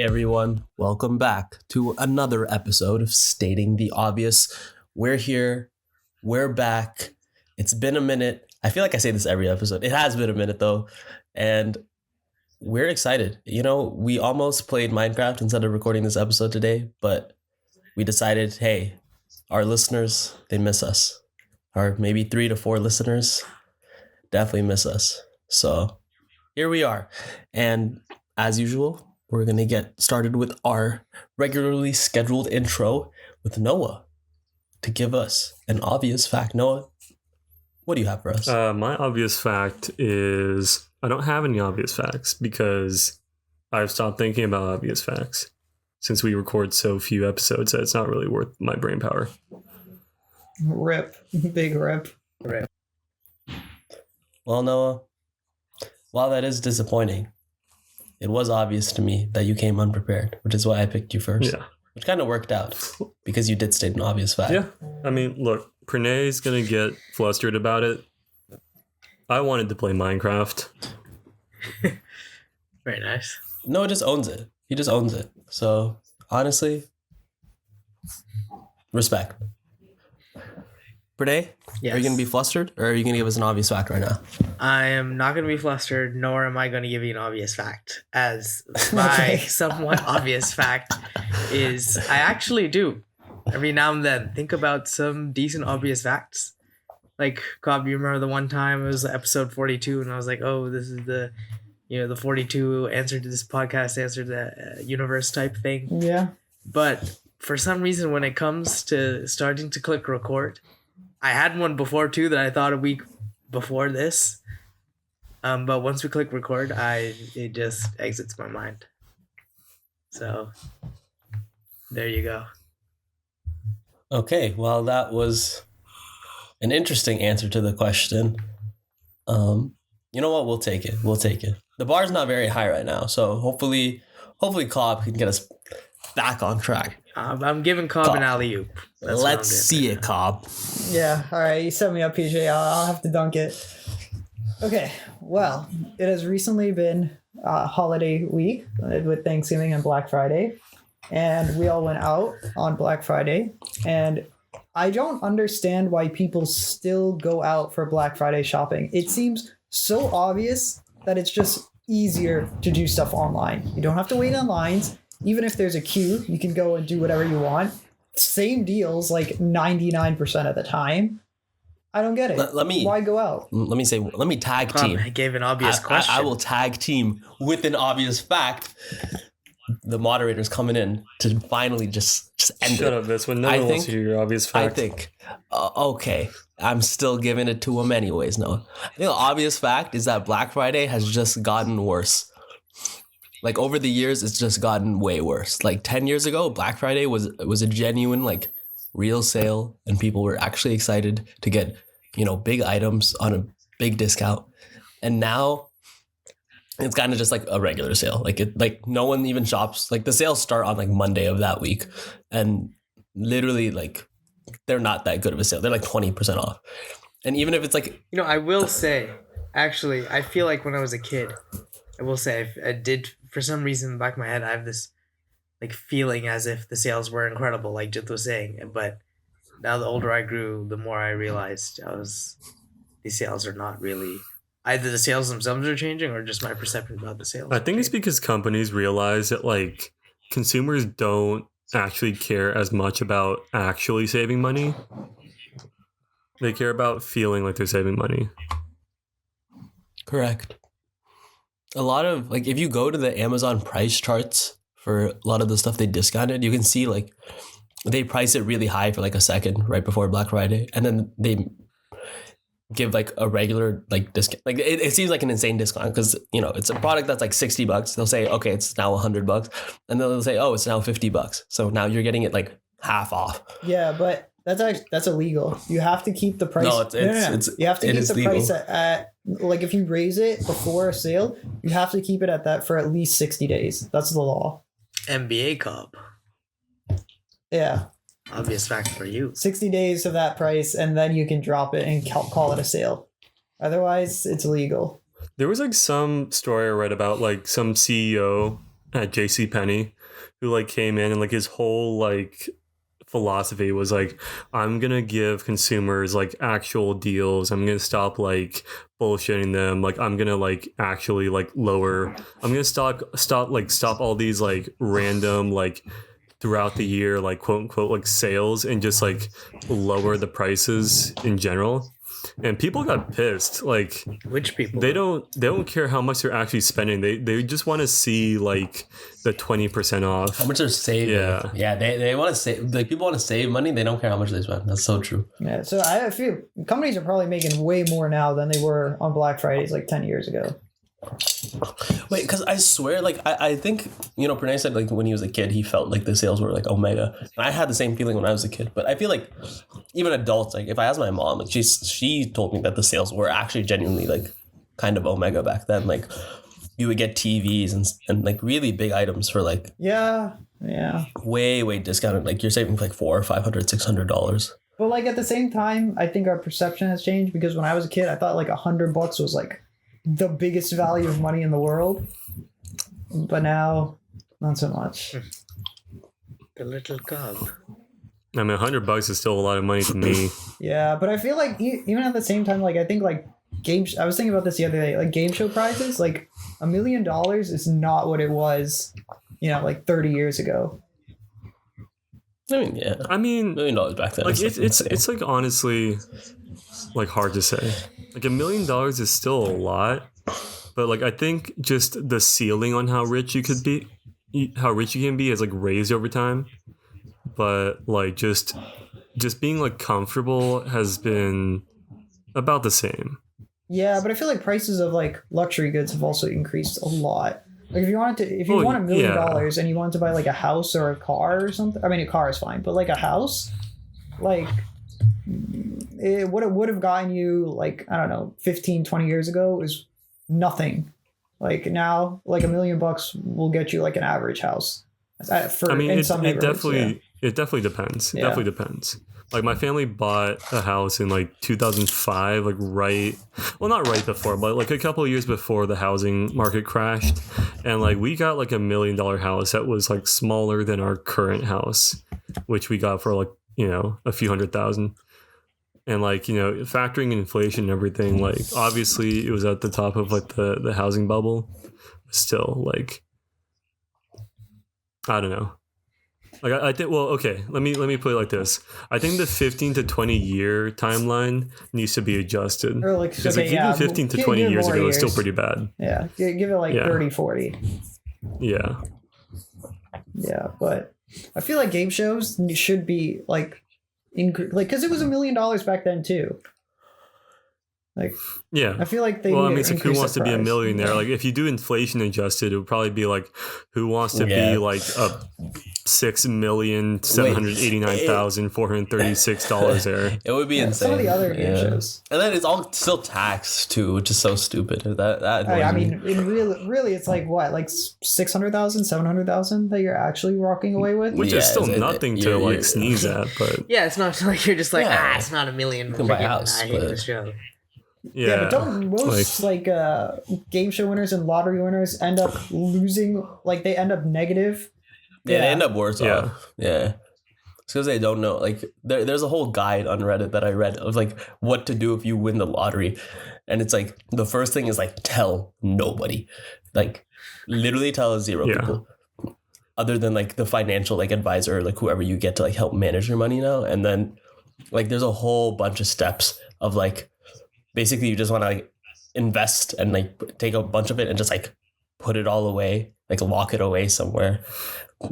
Hey everyone, welcome back to another episode of Stating the Obvious. We're here, we're back. It's been a minute. I feel like I say this every episode. It has been a minute though, and we're excited. You know, we almost played Minecraft instead of recording this episode today, but we decided, hey, our listeners, they miss us. Our maybe 3 to 4 listeners definitely miss us. So here we are. And as usual, we're going to get started with our regularly scheduled intro with Noah to give us an obvious fact. Noah, what do you have for us? My obvious fact is I don't have any obvious facts because I've stopped thinking about obvious facts since we record so few episodes that it's not really worth my brain power. Rip. Big rip. Well, Noah, while that is disappointing, it was obvious to me that you came unprepared, which is why I picked you first. Yeah. Which kind of worked out because you did state an obvious fact. Yeah. I mean, look, Pranay's going to get flustered about it. I wanted to play Minecraft. Very nice. Noah just owns it. He just owns it. So, honestly, respect. Pranay, Yes. are you going to be flustered or are you going to give us an obvious fact right now? I am not going to be flustered, nor am I going to give you an obvious fact. As my Okay. somewhat obvious fact is, I actually do every now and then think about some decent obvious facts. Like, Cobb, you remember the one time it was episode 42, and I was like, oh, this is the 42 answer to this podcast, answer to the universe type thing. Yeah. But for some reason, when it comes to starting to click record, I had one before too that I thought a week before this. But once we click record, it just exits my mind. So there you go. Okay, well, that was an interesting answer to the question. You know what? We'll take it. The bar's not very high right now, so hopefully Cobb can get us back on track. I'm giving Cobb an alley-oop. That's what Let's I'm doing. see it, Cobb. Yeah. All right. You set me up, PJ. I'll have to dunk it. Okay. Well, it has recently been holiday week with Thanksgiving and Black Friday. And we all went out on Black Friday. And I don't understand why people still go out for Black Friday shopping. It seems so obvious that it's just easier to do stuff online. You don't have to wait in lines. Even if there's a queue, you can go and do whatever you want. Same deals like 99% of the time. I don't get it. Let me- Why go out? Let me tag Cobb, team. I gave an obvious question. I will tag team with an obvious fact. The moderator's coming in to finally just end Shut it. up, Vince. When no I one wants think- to hear your obvious I fact. think, okay, I'm still giving it to him anyways, Noah. I think the obvious fact is that Black Friday has just gotten worse. Like over the years, it's just gotten way worse. Like 10 years ago, Black Friday was a genuine, like, real sale, and people were actually excited to get, big items on a big discount. And now it's kind of just like a regular sale. Like no one even shops. Like the sales start on like Monday of that week, and literally like they're not that good of a sale. They're like 20% off. And even if it's like, I will say, actually, I feel like when I was a kid, I will say I did, for some reason in the back of my head, I have this like feeling as if the sales were incredible, like Jit was saying. But now the older I grew, the more I realized these sales are not really, either the sales themselves are changing or just my perception about the sales. I think it's because companies realize that, like, consumers don't actually care as much about actually saving money. They care about feeling like they're saving money. correct. A lot of like, if you go to the Amazon price charts for a lot of the stuff they discounted, you can see like they price it really high for like a second right before Black Friday, and then they give like a regular like discount. Like it seems like an insane discount because it's a product that's like $60. They'll say, okay, it's now $100, and then they'll say, oh, it's now $50. So now you're getting it like half off. Yeah, but that's illegal. You have to keep the price. No, it's you have to it keep is the legal. price at like if you raise it before a sale, you have to keep it at that for at least 60 days. That's the law. NBA Cobb. Yeah. Obvious fact for you. 60 days of that price, and then you can drop it and call it a sale. Otherwise, it's illegal. There was like some story I read about like some CEO at JCPenney who like came in and like his whole like philosophy was like, I'm gonna give consumers like actual deals. I'm gonna stop like bullshitting them. Like I'm gonna like actually like lower. I'm gonna stop all these like random like throughout the year like quote unquote like sales and just like lower the prices in general. And people got pissed. Like Which people? they don't care how much they're actually spending. They just want to see like the 20% off. How much they're saving. Yeah. They want to save. Like people want to save money. They don't care how much they spend. That's so true. Yeah, so I feel companies are probably making way more now than they were on Black Fridays like 10 years ago. Wait, because I swear, like I think Pranay said like when he was a kid he felt like the sales were like Omega, and I had the same feeling when I was a kid. But I feel like even adults, like if I ask my mom, like she told me that the sales were actually genuinely like kind of Omega back then. Like you would get TVs and like really big items for like Yeah. way discounted. Like you're saving like $400, $500, $600. But like at the same time, I think our perception has changed because when I was a kid, I thought like $100 was like the biggest value of money in the world. But now, not so much. The little cub. I mean, $100 is still a lot of money to me. Yeah, but I feel like even at the same time, like I think like I was thinking about this the other day, like game show prizes, like $1 million is not what it was, like 30 years ago. I mean, yeah. I mean, $1 million back then. like is, it's like honestly like hard to say. Like $1 million is still a lot, but like I think just the ceiling on how rich you can be has like raised over time. But like just being like comfortable has been about the same. Yeah, but I feel like prices of like luxury goods have also increased a lot. Like if you want $1 million and you wanted to buy like a house or a car or something, I mean a car is fine, but like a house, like what it would have gotten you like, I don't know, 15, 20 years ago is nothing. Like now, like $1 million will get you like an average house. I mean, it definitely depends. It Yeah. definitely depends. Like my family bought a house in like 2005, like not right before, but like a couple of years before the housing market crashed. And like we got like $1 million house that was like smaller than our current house, which we got for like, a few $100,000. And like, factoring in inflation and everything, like obviously it was at the top of like the housing bubble. Still, like, I don't know. Like I think, well, okay, let me put it like this. I think the 15 to 20 year timeline needs to be adjusted. Or like, Because even 15 to 20 years ago is still pretty bad. Yeah, give it like 30, 40. Yeah. Yeah, but I feel like game shows should be like because it was $1 million back then too. Like, Yeah. I feel like they. Well, I need mean, to it's like who increase wants the to be a price. millionaire? Like if you do inflation adjusted, it would probably be like who wants to be like a $6,789,436 there. It would be insane. Some of the other game shows. And then it's all still taxed too, which is so stupid. That I mean, in really, it's like what, like 600,000, 700,000 that you're actually walking away with. Which is still nothing to like sneeze at, but Yeah, it's not like you're just like, Yeah. it's not $1 million. You can buy a Freaking- house, I hate but- this show. Yeah, but don't most game show winners and lottery winners end up losing? Like they end up negative. Yeah, they end up worse Yeah. off. Yeah. It's because they don't know. Like there's a whole guide on Reddit that I read of like what to do if you win the lottery. And it's like the first thing is like tell nobody. Like literally tell zero people. Other than like the financial like advisor or like whoever you get to like help manage your money now. And then like there's a whole bunch of steps of like basically you just want to like invest and like take a bunch of it and just like put it all away, like lock it away somewhere.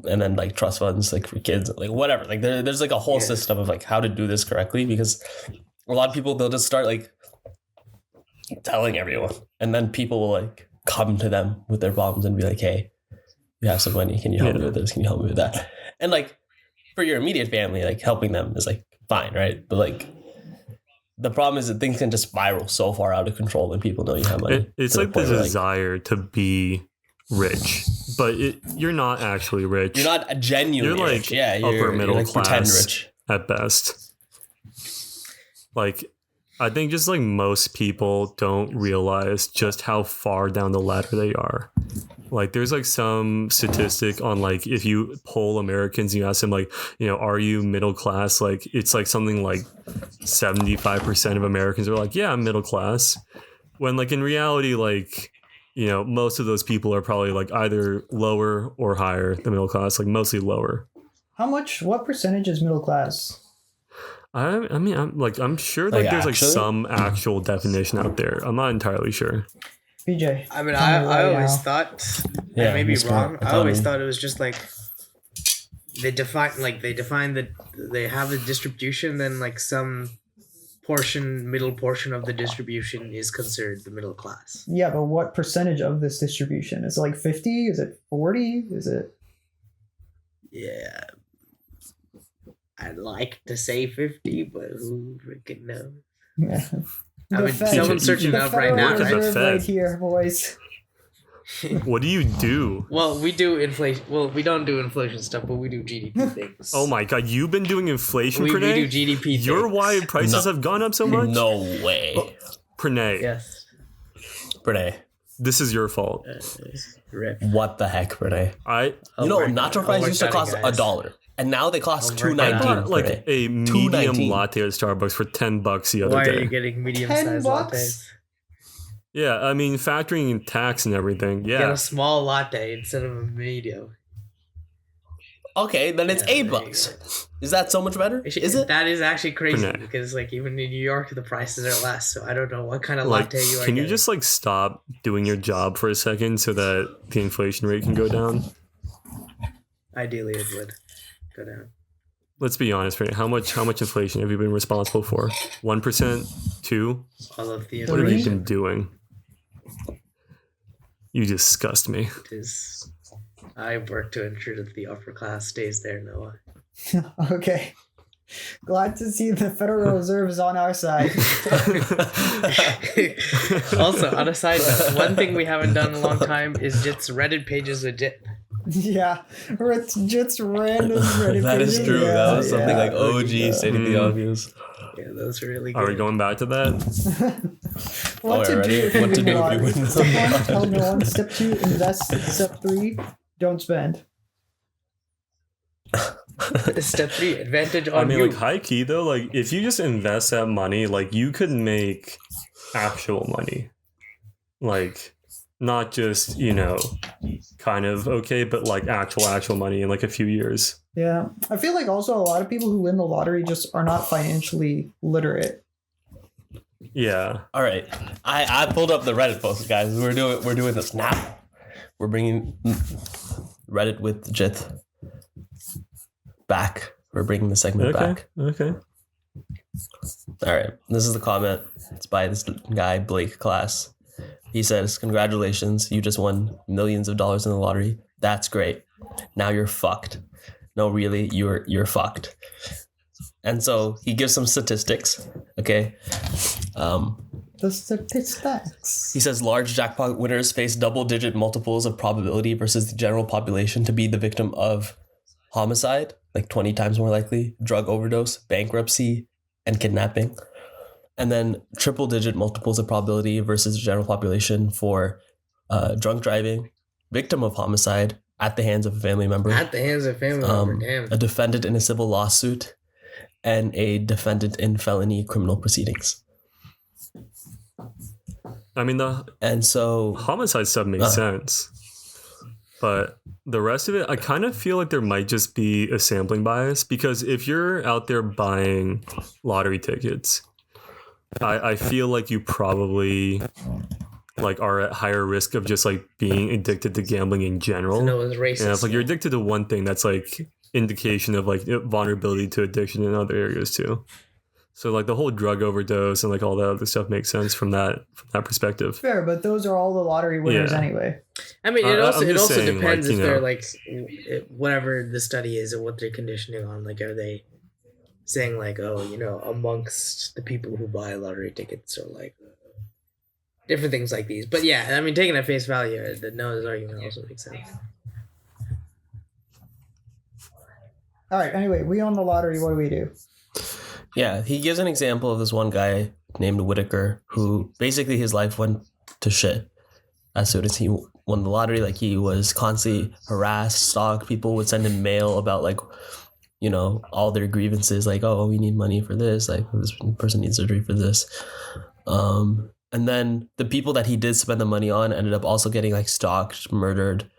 And then like trust funds like for kids, like whatever. Like there's like a whole system of like how to do this correctly, because a lot of people, they'll just start like telling everyone, and then people will like come to them with their problems and be like, hey, you have some money, can you help me with this, can you help me with that? And like for your immediate family, like helping them is like fine, right? But like the problem is that things can just spiral so far out of control when people know you have money. it's like the desire to be rich, but you're not actually rich. You're not genuinely You're like rich. Yeah, upper middle like pretend class rich at best. Like I think just like most people don't realize just how far down the ladder they are. Like there's like some statistic on like if you poll Americans and you ask them like, are you middle class? Like it's like something like 75% of Americans are like, yeah, I'm middle class. When like in reality, like, most of those people are probably like either lower or higher than middle class, like mostly lower. What percentage is middle class? I mean, I'm sure Like, like there's like actually? some actual definition out there. I'm not entirely sure. BJ. I mean, Tell me I right always now. thought, Yeah, I may be Mr. wrong. I Autonomy. always thought it was just like they define that they have a distribution, then like some middle portion of the distribution is considered the middle class. Yeah, but what percentage of this distribution? Is it like 50? Is it 40? Is it? Yeah. I'd like to say 50, but who freaking knows? Yeah. I mean, someone's searching it up right now, Federal right? Reserve Fed. right here, boys. What do you do? Well, we do inflation. Well, we don't do inflation stuff, but we do GDP things. Oh my god, you've been doing inflation, we do Pranay? GDP Your things. why prices No. have gone up so much? No way. Pranay, Yes. Renee. this is your fault. Rip. What the heck, Renee? I Nacho fries used to cost guys. $1, and now they cost I'll work that $2.19. out. bought like a medium $2.19. latte at Starbucks for $10 the other Why day. are you getting medium-sized $10? lattes? Yeah, I mean factoring in tax and everything. Get Yeah, a small latte instead of a medium. Okay, then it's Yeah, there you $8. Is that so much better? Is it? That is actually crazy Pranay. because, like, even in New York, the prices are less. So I don't know what kind of like latte you are. can you getting. just like stop doing your job for a second so that the inflation rate can go down? Ideally, it would go down. Let's be honest, right? How much inflation have you been responsible for? 1%? 2? All of the What have you Three? been doing? You disgust me. is I work to ensure that the upper class stays there, Noah. Okay. Glad to see the Federal Reserve is on our side. Also, on a side note, one thing we haven't done in a long time is just Reddit pages with Jit. Yeah, or it's just random Reddit That is pages. true. Yeah, That was something yeah. like OG stating the Mm. obvious. Yeah, those are really good. Are we going back to that? What to Alright, do if you what to win do the if you lottery. win the Step one, lottery. tell no one. Step 2, invest. Step 3, don't spend. Step 3, advantage on I mean, you. like high key though, like if you just invest that money, like you could make actual money, like not just kind of okay, but like actual money in like a few years. Yeah, I feel like also a lot of people who win the lottery just are not financially literate. Yeah, All right, I pulled up the Reddit post, guys. We're doing this now. We're bringing Reddit with Jith back. We're bringing the segment okay, back. okay. All right, this is the comment. It's by this guy Blake Class. He says, "Congratulations, you just won millions of dollars in the lottery. That's great. Now you're fucked. No, really, you're fucked." And so he gives some statistics. Okay. The statistics. He says large jackpot winners face double-digit multiples of probability versus the general population to be the victim of homicide, like 20 times more likely, drug overdose, bankruptcy, and kidnapping. And then triple-digit multiples of probability versus the general population for drunk driving, victim of homicide at the hands of a family member, At the hands of family member, damn. a defendant in a civil lawsuit, and a defendant in felony criminal proceedings. I mean, the And so homicide stuff makes sense, but the rest of it, I kind of feel like there might just be a sampling bias because if you're out there buying lottery tickets, I feel like you probably like are at higher risk of just like being addicted to gambling in general. No, it's racist. And it's like you're addicted to one thing that's like indication of like vulnerability to addiction in other areas too. So like the whole drug overdose and like all that other stuff makes sense from that perspective. Fair, but those are all the lottery winners Yeah. anyway. I mean, it I'm also just saying, depends like, if you they're know. like whatever the study is and what they're conditioning on. Like, are they saying like, oh, amongst the people who buy lottery tickets or like different things like these? But yeah, I mean, taking at face value, the Noah's argument also makes sense. All right. Anyway, we own the lottery. What do we do? yeah, he gives an example of this one guy named Whitaker who basically his life went to shit as soon as he won the lottery. Like he was constantly harassed, stalked. People would send him mail about like, you know, all their grievances. Like, oh, we need money for this. Like this person needs surgery for this. And then the people that he did spend the money on ended up also getting like stalked, murdered.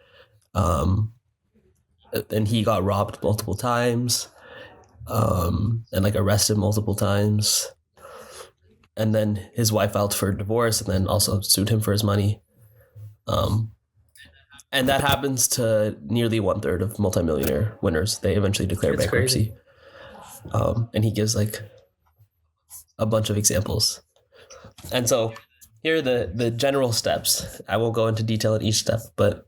And he got robbed multiple times. And like arrested multiple times. And then his wife filed for divorce and then also sued him for his money. And that happens to nearly 1/3 of multimillionaire winners. They eventually declare That's bankruptcy. And he gives like a bunch of examples. And so here are the general steps. I won't go into detail in each step, but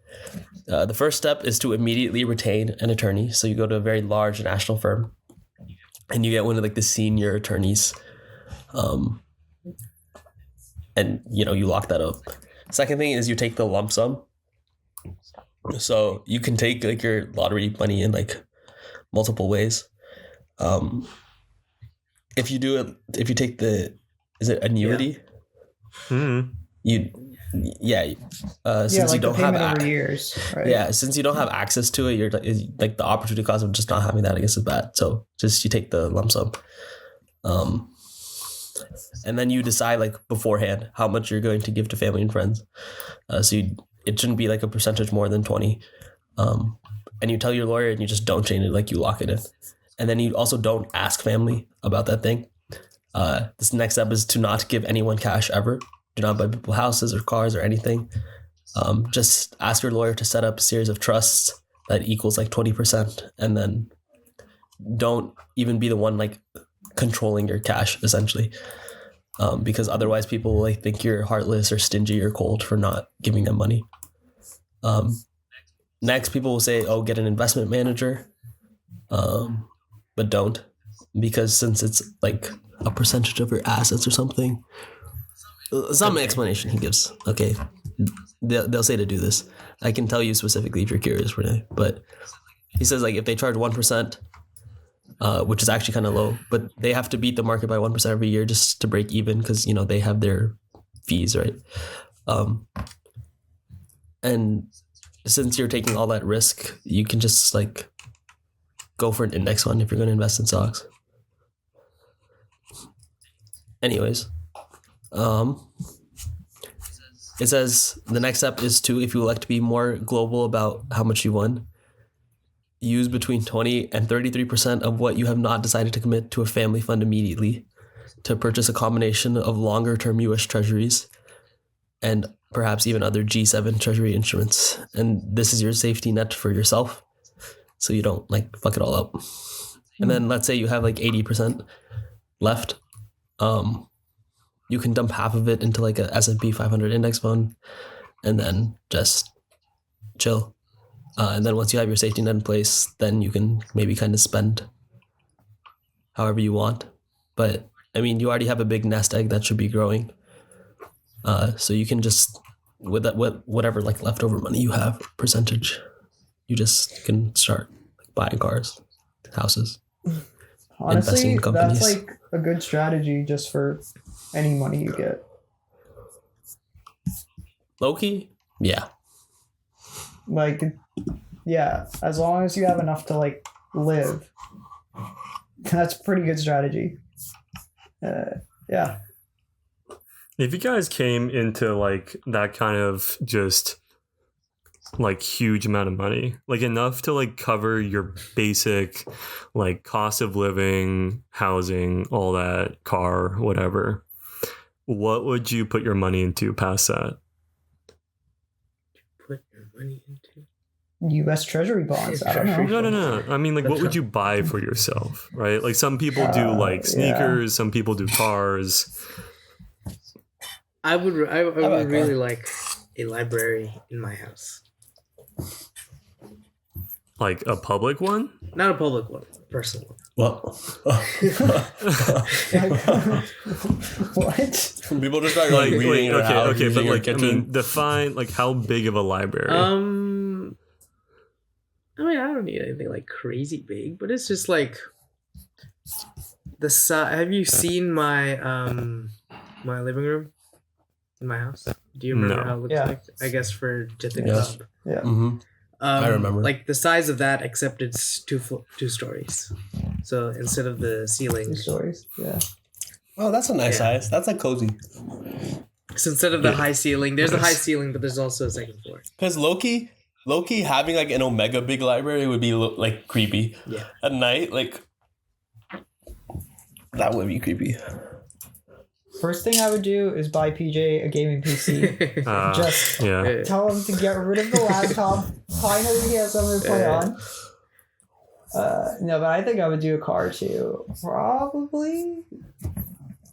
the first step is to immediately retain an attorney. So you go to a very large national firm and you get one of like the senior attorneys. And you know, you lock that up. Second thing is you take the lump sum. So you can take like your lottery money in like multiple ways. If you take is it annuity? Mm-hmm. Since you don't have over years, right? Yeah, since you don't have access to it, you're like the opportunity cost of just not having that, I guess, is bad. So just you take the lump sum, and then you decide like beforehand how much you're going to give to family and friends. It shouldn't be like a percentage more than 20, and you tell your lawyer and you just don't change it, like you lock it in, and then you also don't ask family about that thing. This next step is to not give anyone cash ever. Do not buy people houses or cars or anything. Just ask your lawyer to set up a series of trusts that equals like 20%, and then don't even be the one like controlling your cash essentially, because otherwise people will like think you're heartless or stingy or cold for not giving them money. Next, people will say, "Oh, get an investment manager," but don't, because since it's like a percentage of your assets or something. Some explanation he gives. Okay, they'll say to do this. I can tell you specifically if you're curious, Renee. But he says like if they charge 1%, which is actually kind of low, but they have to beat the market by 1% every year just to break even, because you know they have their fees, right? And since you're taking all that risk, you can just like go for an index fund if you're going to invest in stocks. Anyways. It says the next step is to, if you elect to be more global about how much you won, use between 20 and 33% of what you have not decided to commit to a family fund immediately to purchase a combination of longer term US treasuries and perhaps even other G7 treasury instruments. And this is your safety net for yourself, so you don't like fuck it all up. And then let's say you have like 80% left. You can dump half of it into like a S&P 500 index fund and then just chill. And then once you have your safety net in place, then you can maybe kind of spend however you want. But I mean, you already have a big nest egg that should be growing. So you can just, with whatever like leftover money you have, percentage, you just can start like buying cars, houses. Honestly, companies. that's like a good strategy just for any money you get. Low-key? Yeah. Like, yeah, as long as you have enough to like live, that's a pretty good strategy. Yeah. If you guys came into like that kind of just like huge amount of money, like enough to like cover your basic like cost of living, housing, all that, car, whatever, what would you put your money into past that? Put your money into U.S. Treasury bonds. I don't know. No. I mean, like, what would you buy for yourself, right? Like, some people do like sneakers, some people do cars. I would really like a library in my house. Like a public one? Not a public one, a personal one. What? What? People just start Like, reading wait, in their house, okay, but using your like, I kitchen. mean, define like how big of a library. I mean, I don't need anything like crazy big, but it's just like the size. Have you seen my my living room? in my house. Do you remember No. how it looks Yeah. like? I guess for Jithic Yes. Club. Yeah. Mm-hmm. I remember. Like the size of that, except it's two stories. So instead of the ceiling, 2 stories. Yeah. Oh, that's a nice Yeah. size. That's like cozy. so instead of the high ceiling, there's a high ceiling, but there's also a second floor. Because Loki having like an Omega big library would be like creepy. Yeah. At night, like that would be creepy. First thing I would do is buy PJ a gaming PC. Just Yeah. tell him to get rid of the laptop. Finally, he has something to play on. No, but I think I would do a car too. Probably.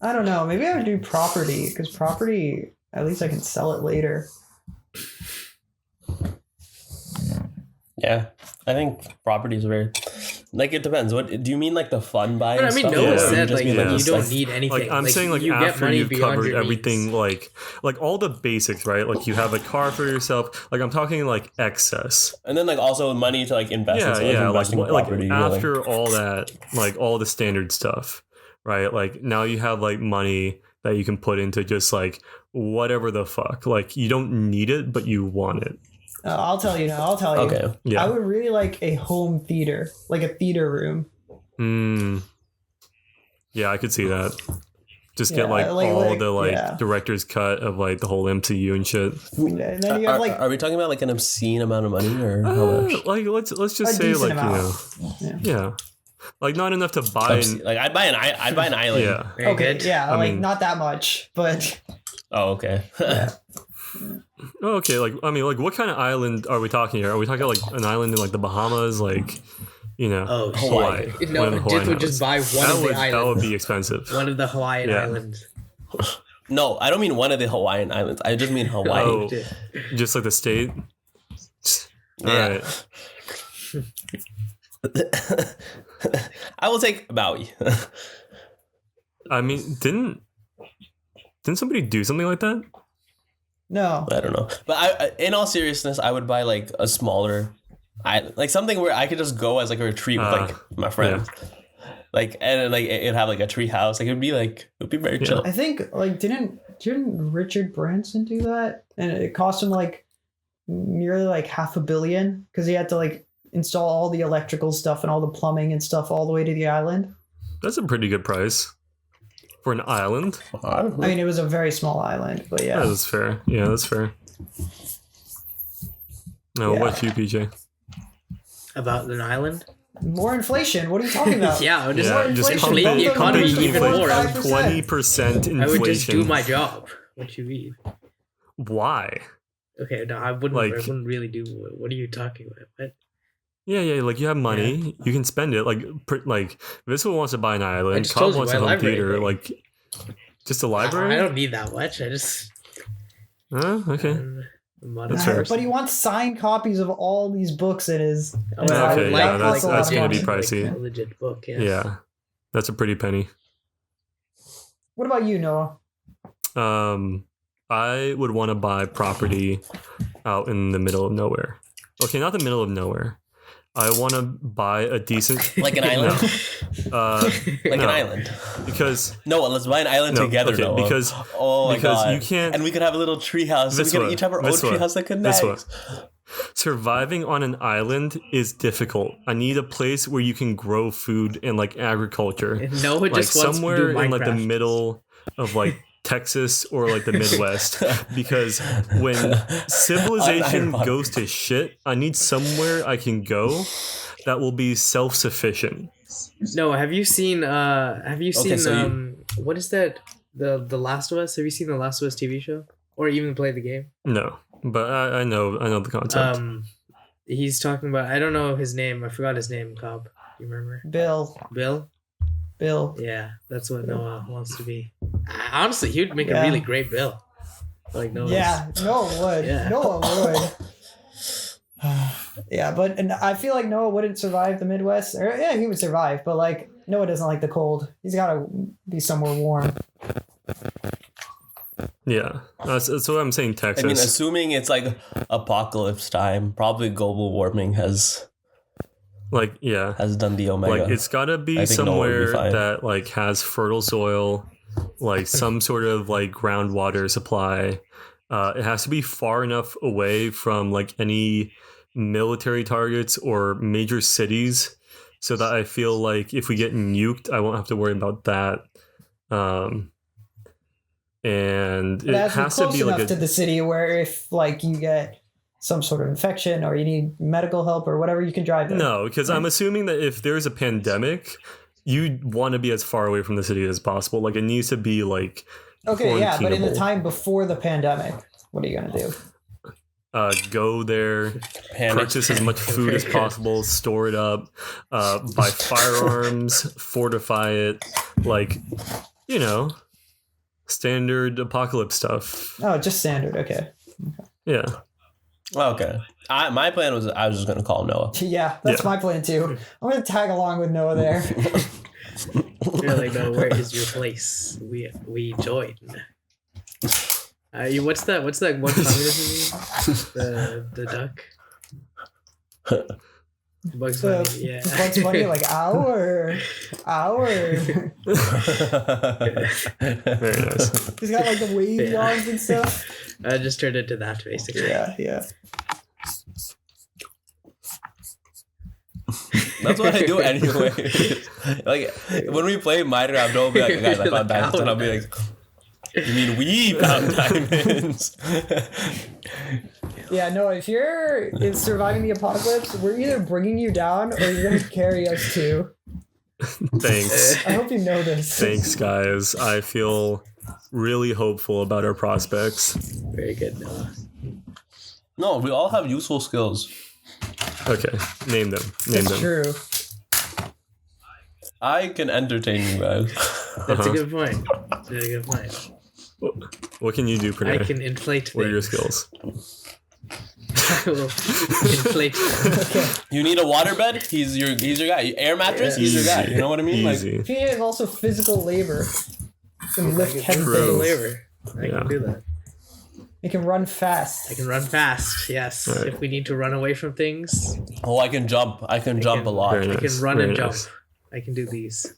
I don't know. Maybe I would do property because property, at least I can sell it later. Yeah, I think properties are very like it depends. What do you mean, like the fun buying? But I mean, stuff, no one or you said just like mean, yeah. you don't like- need anything. Like I'm saying, like you get after money you've beyond covered your everything, needs. like all the basics, right? Like you have a car for yourself. Like I'm talking like excess. and then like also money to like invest. Yeah, in, yeah. Like investing in property. you know, like- after all that, like all the standard stuff, right? Like now you have like money that you can put into just like whatever the fuck. Like you don't need it, but you want it. I'll tell you now. I'll tell you. Okay. Yeah. I would really like a home theater, like a theater room. Yeah, I could see that. Just Yeah, get like like- all like- the like yeah. director's cut of like the whole MCU and shit. And then you have like are we talking about like an obscene amount of money or how much? Like let's just a say decent like amount. yeah, like not enough to buy. Like I'd buy an island. Yeah, Very Okay, good. yeah, I like mean- not that much, but Oh, okay. Oh, okay. Like I mean, like what kind of island are we talking here? Are we talking like an island in like the Bahamas, like Oh, Hawaii? shit. No, One of the Jith Hawaiian would just buy islands. one of the That would islands. be expensive. One of the Hawaiian Yeah. islands. No, I don't mean one of the Hawaiian islands. I just mean Hawaii. Oh, just like the state. All Yeah. right. I will take Maui. I mean, didn't somebody do something like that? no. I don't know. But in all seriousness, I would buy like a smaller island, like something where I could just go as like a retreat with like my friends. Like and then, like it'd have like a tree house. Like it'd be very chill. I think like didn't Richard Branson do that? And it cost him like nearly like $500 million because he had to like install all the electrical stuff and all the plumbing and stuff all the way to the island. That's a pretty good price for an island. I mean, it was a very small island, but yeah. That's fair. Yeah, that's fair. No, Yeah. what about you, PJ? About an island? More inflation. What are you talking about? Yeah, I would just, Yeah, just inflation, pump bump the the economy inflation even to more. 45%. 20% inflation. I would just do my job. What you mean? Why? Okay, no, I wouldn't. Like- I wouldn't really do. What are you talking about? What? Yeah, like you have money, you can spend it. Like Visco wants to buy an I island, just Cobb told you wants my a home library theater, thing. like just a library. I don't need that much. I just. Okay. That's fair. But he wants signed copies of all these books in his. Oh, in his I would Okay, library. yeah, That costs that's a lot gonna of be money. pricey. Like a legit book. Yeah. Yeah, that's a pretty penny. What about you, Noah? I would want to buy property out in the middle of nowhere. Okay, not the middle of nowhere. I want to buy a decent Like an island. like Like an island. because No, let's buy an island No, together. okay, Noah. because- oh my because god, you can't- and we could have a little tree house. So we Viswa, could each have our own Viswa, tree house that connects. Viswa. surviving on an island is difficult. I need a place where you can grow food and like agriculture. And Noah Like just wants to somewhere do in like the Minecraft. middle of like Texas or like the Midwest, because when civilization Unironic. goes to shit, I need somewhere I can go that will be self-sufficient. No, have you seen so what is that? The Last of Us? Have you seen the Last of Us TV show? Or even played the game? No, but I know the concept. He's talking about, I don't know his name. I forgot his name, Cobb. You remember? Bill. Bill? Yeah, that's what Noah wants to be. Honestly, he would make a Yeah. really great Bill. Like Noah. Yeah, Noah would. Yeah. Noah would. Yeah, but and I feel like Noah wouldn't survive the Midwest. Or, yeah, he would survive, but like Noah doesn't like the cold. He's got to be somewhere warm. Yeah, that's what I'm saying. I Texas. mean, assuming it's like apocalypse time, probably global warming has yeah, done the omega. like it's gotta be I think no one would be somewhere fine. that like has fertile soil like some sort of like groundwater supply. It has to be far enough away from like any military targets or major cities, so that I feel like if we get nuked, I won't have to worry about that. And It it has to be has to close be enough like to the city where if like you get some sort of infection or you need medical help or whatever, you can drive there. no, because I'm assuming that if there's a pandemic, you want to be as far away from the city as possible. Like it needs to be like Okay, yeah, but in the quarantinable. time before the pandemic, what are you gonna do? Go there, Panic. purchase as much food as possible, store it up, buy firearms, fortify it, like, you know, standard apocalypse stuff. Oh, just standard. Okay. Yeah. Okay. My plan was I was just gonna call Noah. Yeah, that's Yeah. my plan too. I'm gonna tag along with Noah there. You're like, no, where is your place? We join. What's that one communist movie? The duck. Bugs Bunny. Yeah. Bugs Bunny, like our. Very nice. He's got like the wavy Yeah. arms and stuff. I just turned into that basically. Yeah. That's what I do anyway. Like when we play Minecraft, don't be like, guys, I found diamonds, and I'll be like, you mean we found diamonds? Yeah, no, if you're in surviving the apocalypse, we're either bringing you down or you're gonna carry us too. Thanks. I hope you know this. Thanks, guys. I feel really hopeful about our prospects. Very good, Noah. No, we all have useful skills. Okay, name them. Name That's them. true. I can entertain you guys. That's Uh-huh. a good point. That's a good point. What can you do, I Pranay? can inflate What are your things. skills? I will inflate. You need a waterbed? He's your guy. Air mattress? Yeah. He's your guy. Easy. You know what I mean? Easy. PA is also physical labor. You can lift I heavy can True. things. labor. I Yeah. can do that. You can run fast. I can run fast. Yes. Right. If we need to run away from things, Oh, I can jump. I can jump a lot. Very I nice. can run Very and jump. nice. I can do these.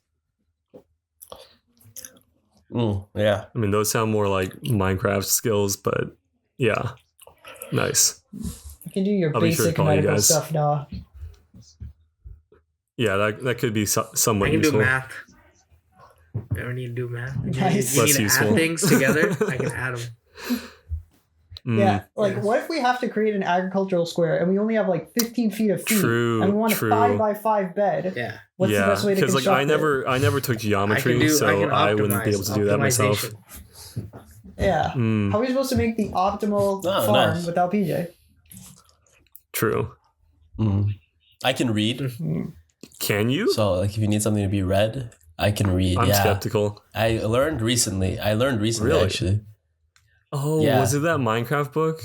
Yeah. I mean, those sound more like Minecraft skills, but yeah, nice. You can do your I'll be sure to basic call you medical guys. stuff now. Yeah, that could be somewhat I can useful. do math. You ever need to do math? You Nice. need, you Less need to useful. add things together. I can add them. Yeah, like Yes. what if we have to create an agricultural square and we only have like 15 feet of feet True, and we want true. a 5x5 bed? Yeah. What's the best way to because construct like I never took I geometry, can so I wouldn't be able to do that myself. optimization. it? Yeah. Mm, How are we supposed to make the optimal Oh, farm nice. without PJ? true. I can read. Mm. Can you? So, like, if you need something to be read, I can read. I'm yeah. skeptical. I learned recently, Really? actually. Oh, Yeah. was it that Minecraft book?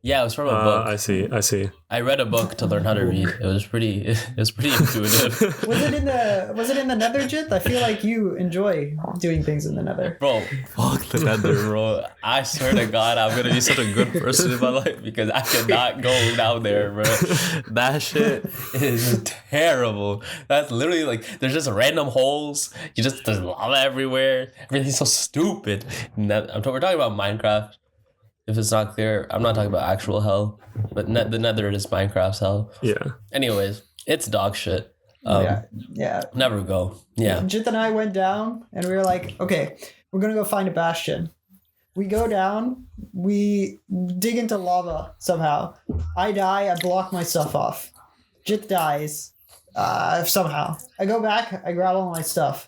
Yeah, it was from a book. I see. I read a book to learn how to read. It was pretty intuitive. Was it in the Nether, Jit? I feel like you enjoy doing things in the Nether. Bro, fuck the Nether, bro. I swear to God, I'm gonna be such a good person in my life because I cannot go down there, bro. That shit is terrible. That's literally like there's just random holes. There's lava everywhere. Everything's so stupid. We're talking about Minecraft. If it's not clear, I'm not talking about actual hell, but the Nether is Minecraft's hell. Yeah. Anyways, it's dog shit. Yeah. Never go. Yeah. Jit and I went down and we were like, okay, we're gonna go find a bastion. We go down, we dig into lava somehow. I die, I block my stuff off. Jit dies somehow. I go back, I grab all my stuff.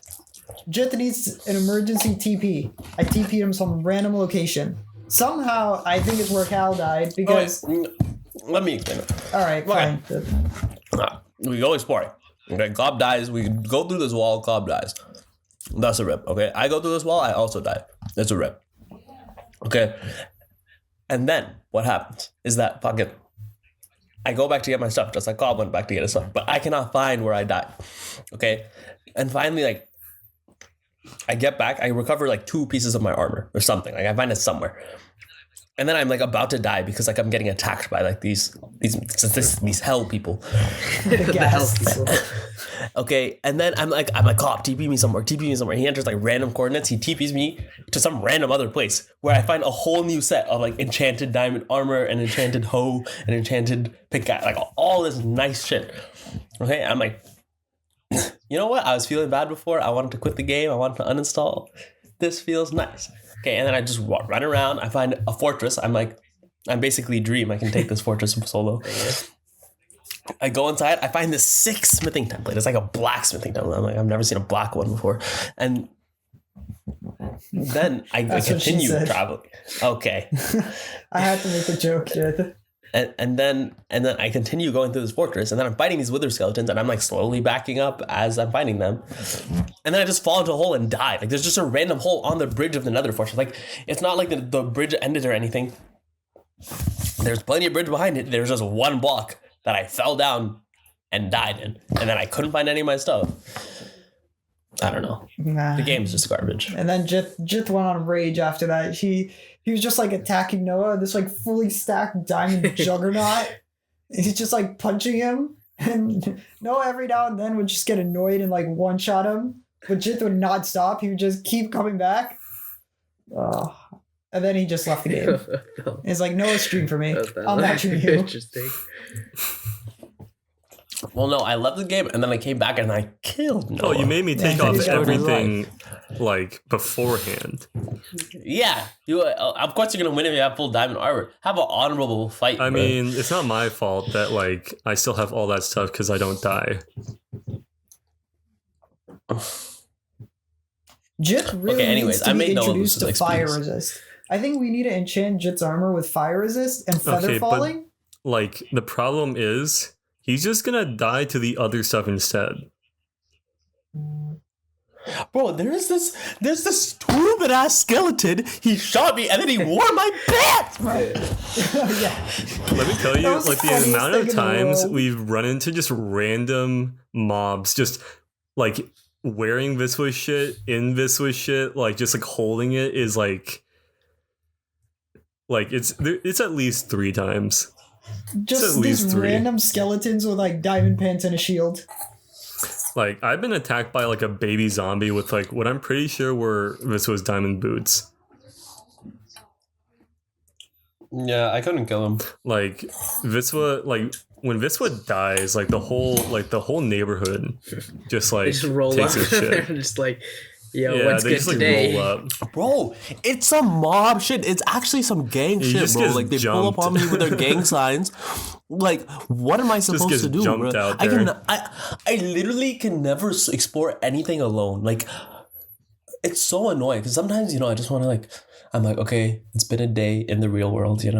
Jit needs an emergency TP. I TP'd him some random location. Somehow, I think it's where Cal died because. Let me explain it. All right, fine. We go exploring. Okay, Glob dies. We go through this wall. Glob dies. That's a rip. Okay, I go through this wall. I also die. It's a rip. Okay, and then what happens is that fucking I go back to get my stuff, just like Glob went back to get his stuff, but I cannot find where I died. Okay, and finally, like I get back, I recover like 2 pieces of my armor or something. Like I find it somewhere. And then I'm like about to die because like I'm getting attacked by like these hell people. The hell people. Okay, and then I'm like, cop, TP me somewhere. He enters like random coordinates. He TPs me to some random other place where I find a whole new set of like enchanted diamond armor and enchanted hoe and enchanted pickaxe, like all this nice shit. Okay, I'm like, you know what? I was feeling bad before. I wanted to quit the game. I wanted to uninstall. This feels nice. Okay, and then I just run around. I find a fortress. I'm basically Dream. I can take this fortress solo. I go inside. I find this sick smithing template. It's like a blacksmithing template. I'm like, I've never seen a black one before. And then I continue traveling. Okay. I had to make a joke, Jed. And then I continue going through this fortress, and then I'm fighting these wither skeletons, and I'm like slowly backing up as I'm fighting them. And then I just fall into a hole and die. Like there's just a random hole on the bridge of the Nether fortress. Like it's not like the bridge ended or anything. There's plenty of bridge behind it. There's just one block that I fell down and died in. And then I couldn't find any of my stuff. I don't know. Nah. The game's just garbage. And then Jith went on rage after that. He was just like attacking Noah, this like fully stacked diamond juggernaut. He's just like punching him. And Noah every now and then would just get annoyed and like one shot him. But Jith would not stop. He would just keep coming back. And then he just left the game. No. It's like, Noah, stream for me. That's I'm watching you. Interesting. Well, no, I left the game and then I came back and I killed Noah. Oh, you made me take Yeah, off he's got a good everything like beforehand. Yeah, you. Of course, you're gonna win if you have full diamond armor. Have an honorable fight. I bro. mean, it's not my fault that like I still have all that stuff because I don't die. Jith really Okay, anyways, needs to I be made Noah introduced lose to his fire XP. resist. I think we need to enchant Jith's armor with fire resist and feather Okay, but- falling. Like the problem is he's just gonna die to the other stuff instead. Bro, there's this stupid ass skeleton. He shot me and then he wore my pants. Yeah. Let me tell That you, was like the the funniest amount of thing in the times world. we've run into just random mobs, just like wearing Viswa shit, in Viswa shit, like just like holding it is like it's at least 3 times. Just at these least 3. random skeletons with like diamond pants and a shield. Like I've been attacked by like a baby zombie with like what I'm pretty sure were Viswa's diamond boots. Yeah, I couldn't kill him. Like Viswa, like when Viswa dies, like the whole neighborhood just They like just roll up. takes a They're shit. just like, yo, Yeah, what's they good just like today? roll up. Bro, it's some mob shit. It's actually some gang He shit, just bro. gets Like they pull up jumped. on me with their gang signs. Like, what am I supposed gets to do, bro? jumped out I can, there. I literally can never explore anything alone. Like, it's so annoying because sometimes I just want to like. I'm like, okay, it's been a day in the real world, and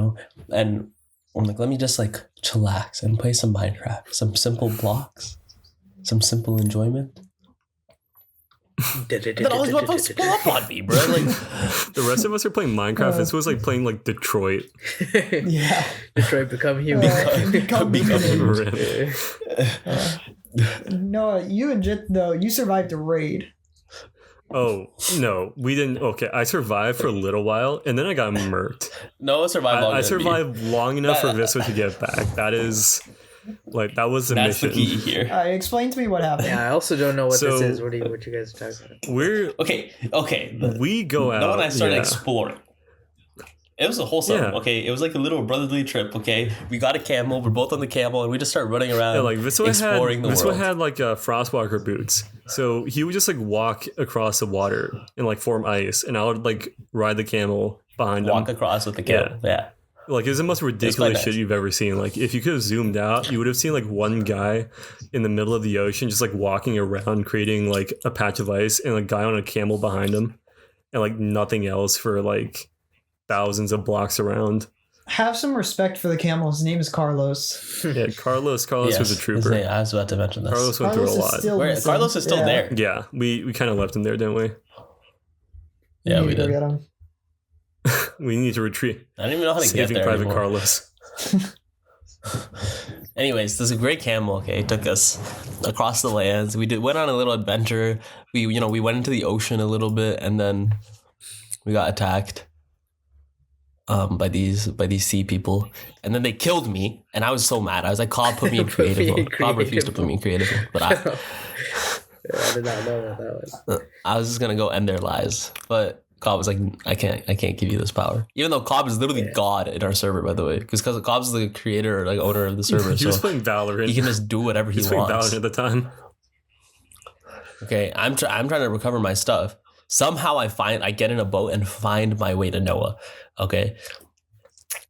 I'm like, let me just like chillax and play some Minecraft, some simple blocks, some simple enjoyment. Then all these motherfuckers pull up on me, bro. Like, The rest of us are playing Minecraft. This was like playing like Detroit. Yeah. Detroit become human. Become Become- Noah, you and Jith though, you survived a raid. Oh no, we didn't. Okay, I survived for a little while, and then I got murked. Noah survived longer I than me. survived long enough for Viswa to get back. That is, like, that was the That's the mission. key here. Explain to me what happened. Yeah, I also don't know what So- this is. What you guys are talking about? We're we go out. Noah and I started yeah. exploring. It was a wholesome, Yeah. okay? It was like a little brotherly trip, okay? We got a camel, we're both on the camel, and we just started running around Yeah, like Viswa exploring the world. had like frostwalker boots, so he would just like walk across the water and like form ice, and I would like ride the camel behind Walk him. across with the camel, yeah. Like it's the most ridiculous quite shit nice. you've ever seen. Like if you could have zoomed out, you would have seen like one guy in the middle of the ocean just like walking around, creating like a patch of ice, and a guy on a camel behind him, and like nothing else for like thousands of blocks around. Have some respect for the camel. His name is Carlos. Yeah, Carlos Yes, was a his trooper. name- I was about to mention this. Carlos went through a Carlos is lot. still missing. Carlos is still Yeah. there. Yeah, we kind of left him there, didn't we? Yeah, need we to go did. get him. We need to retreat. I don't even know how to get Saving there Private anymore. Carlos. Anyways, this is a great camel, okay? It took us across the lands. We went on a little adventure. We went into the ocean a little bit, and then we got attacked. by these sea people, and then they killed me, and I was so mad. I was like, Cobb put me in creative mode. Cobb refused to put me in creative mode, but I did not know what that was. I was just gonna go end their lives, but Cobb was like, I can't give you this power. Even though Cobb is literally God in our server, by the way, because Cobb's the creator or like owner of the server. He was playing Valorant. He can just do whatever he wants. Valorant at the time. Okay, I'm trying to recover my stuff. Somehow I get in a boat and find my way to Noah. Okay,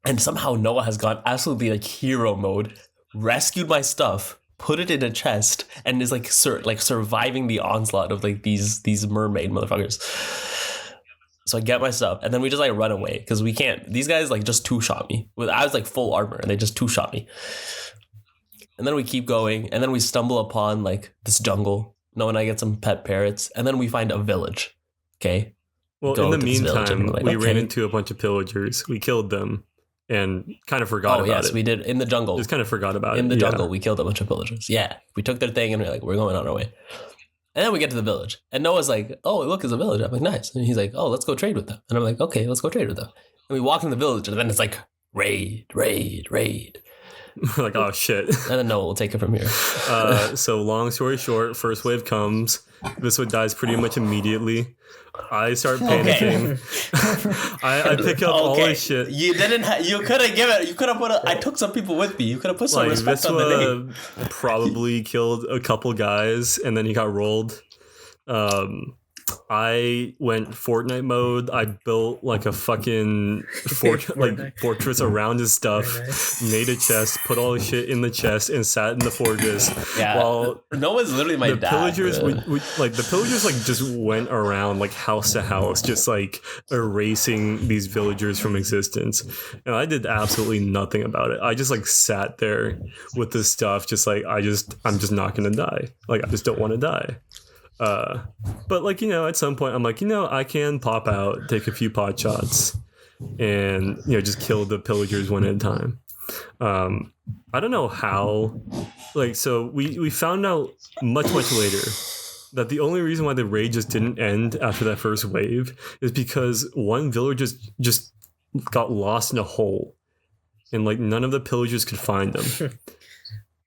and somehow Noah has gone absolutely like hero mode, rescued my stuff, put it in a chest, and is like surviving the onslaught of like these mermaid motherfuckers. So I get my stuff, and then we just like run away because we can't. These guys like just two-shot me. I was like full armor, and they just two-shot me. And then we keep going, and then we stumble upon like this jungle. Noah and I get some pet parrots, and then we find a village. Okay. Well, in the meantime, we ran into a bunch of pillagers. We killed them, and kind of forgot about it. Oh yes, we did in the jungle. Just kind of forgot about it. In the jungle, we killed a bunch of pillagers. Yeah, we took their thing, and we're going on our way. And then we get to the village, and Noah's like, "Oh, look, it's a village." I'm like, "Nice." And he's like, "Oh, let's go trade with them." And I'm like, "Okay, let's go trade with them." And we walk in the village, and then it's like raid. Like, oh shit. And then Noah will take it from here. So long story short, first wave comes. This one dies pretty much immediately. I start panicking. I pick up all this shit. You didn't. You could have given. You could have put. I took some people with me. You could have put some respect on the name. Probably killed a couple guys, and then he got rolled. I went Fortnite mode. I built like a fucking fortress around his stuff, made a chest, put all the shit in the chest, and sat in the fortress. Yeah, while Noah's literally my dad. Pillagers the pillagers like just went around like house to house, just like erasing these villagers from existence, and I did absolutely nothing about it. I just like sat there with this stuff, just like I'm just not gonna die. Like I just don't want to die. But like, at some point I'm like, I can pop out, take a few pot shots, and just kill the pillagers one at a time. I don't know how, like, so we found out much later that the only reason why the raid just didn't end after that first wave is because one villager just got lost in a hole, and like none of the pillagers could find them.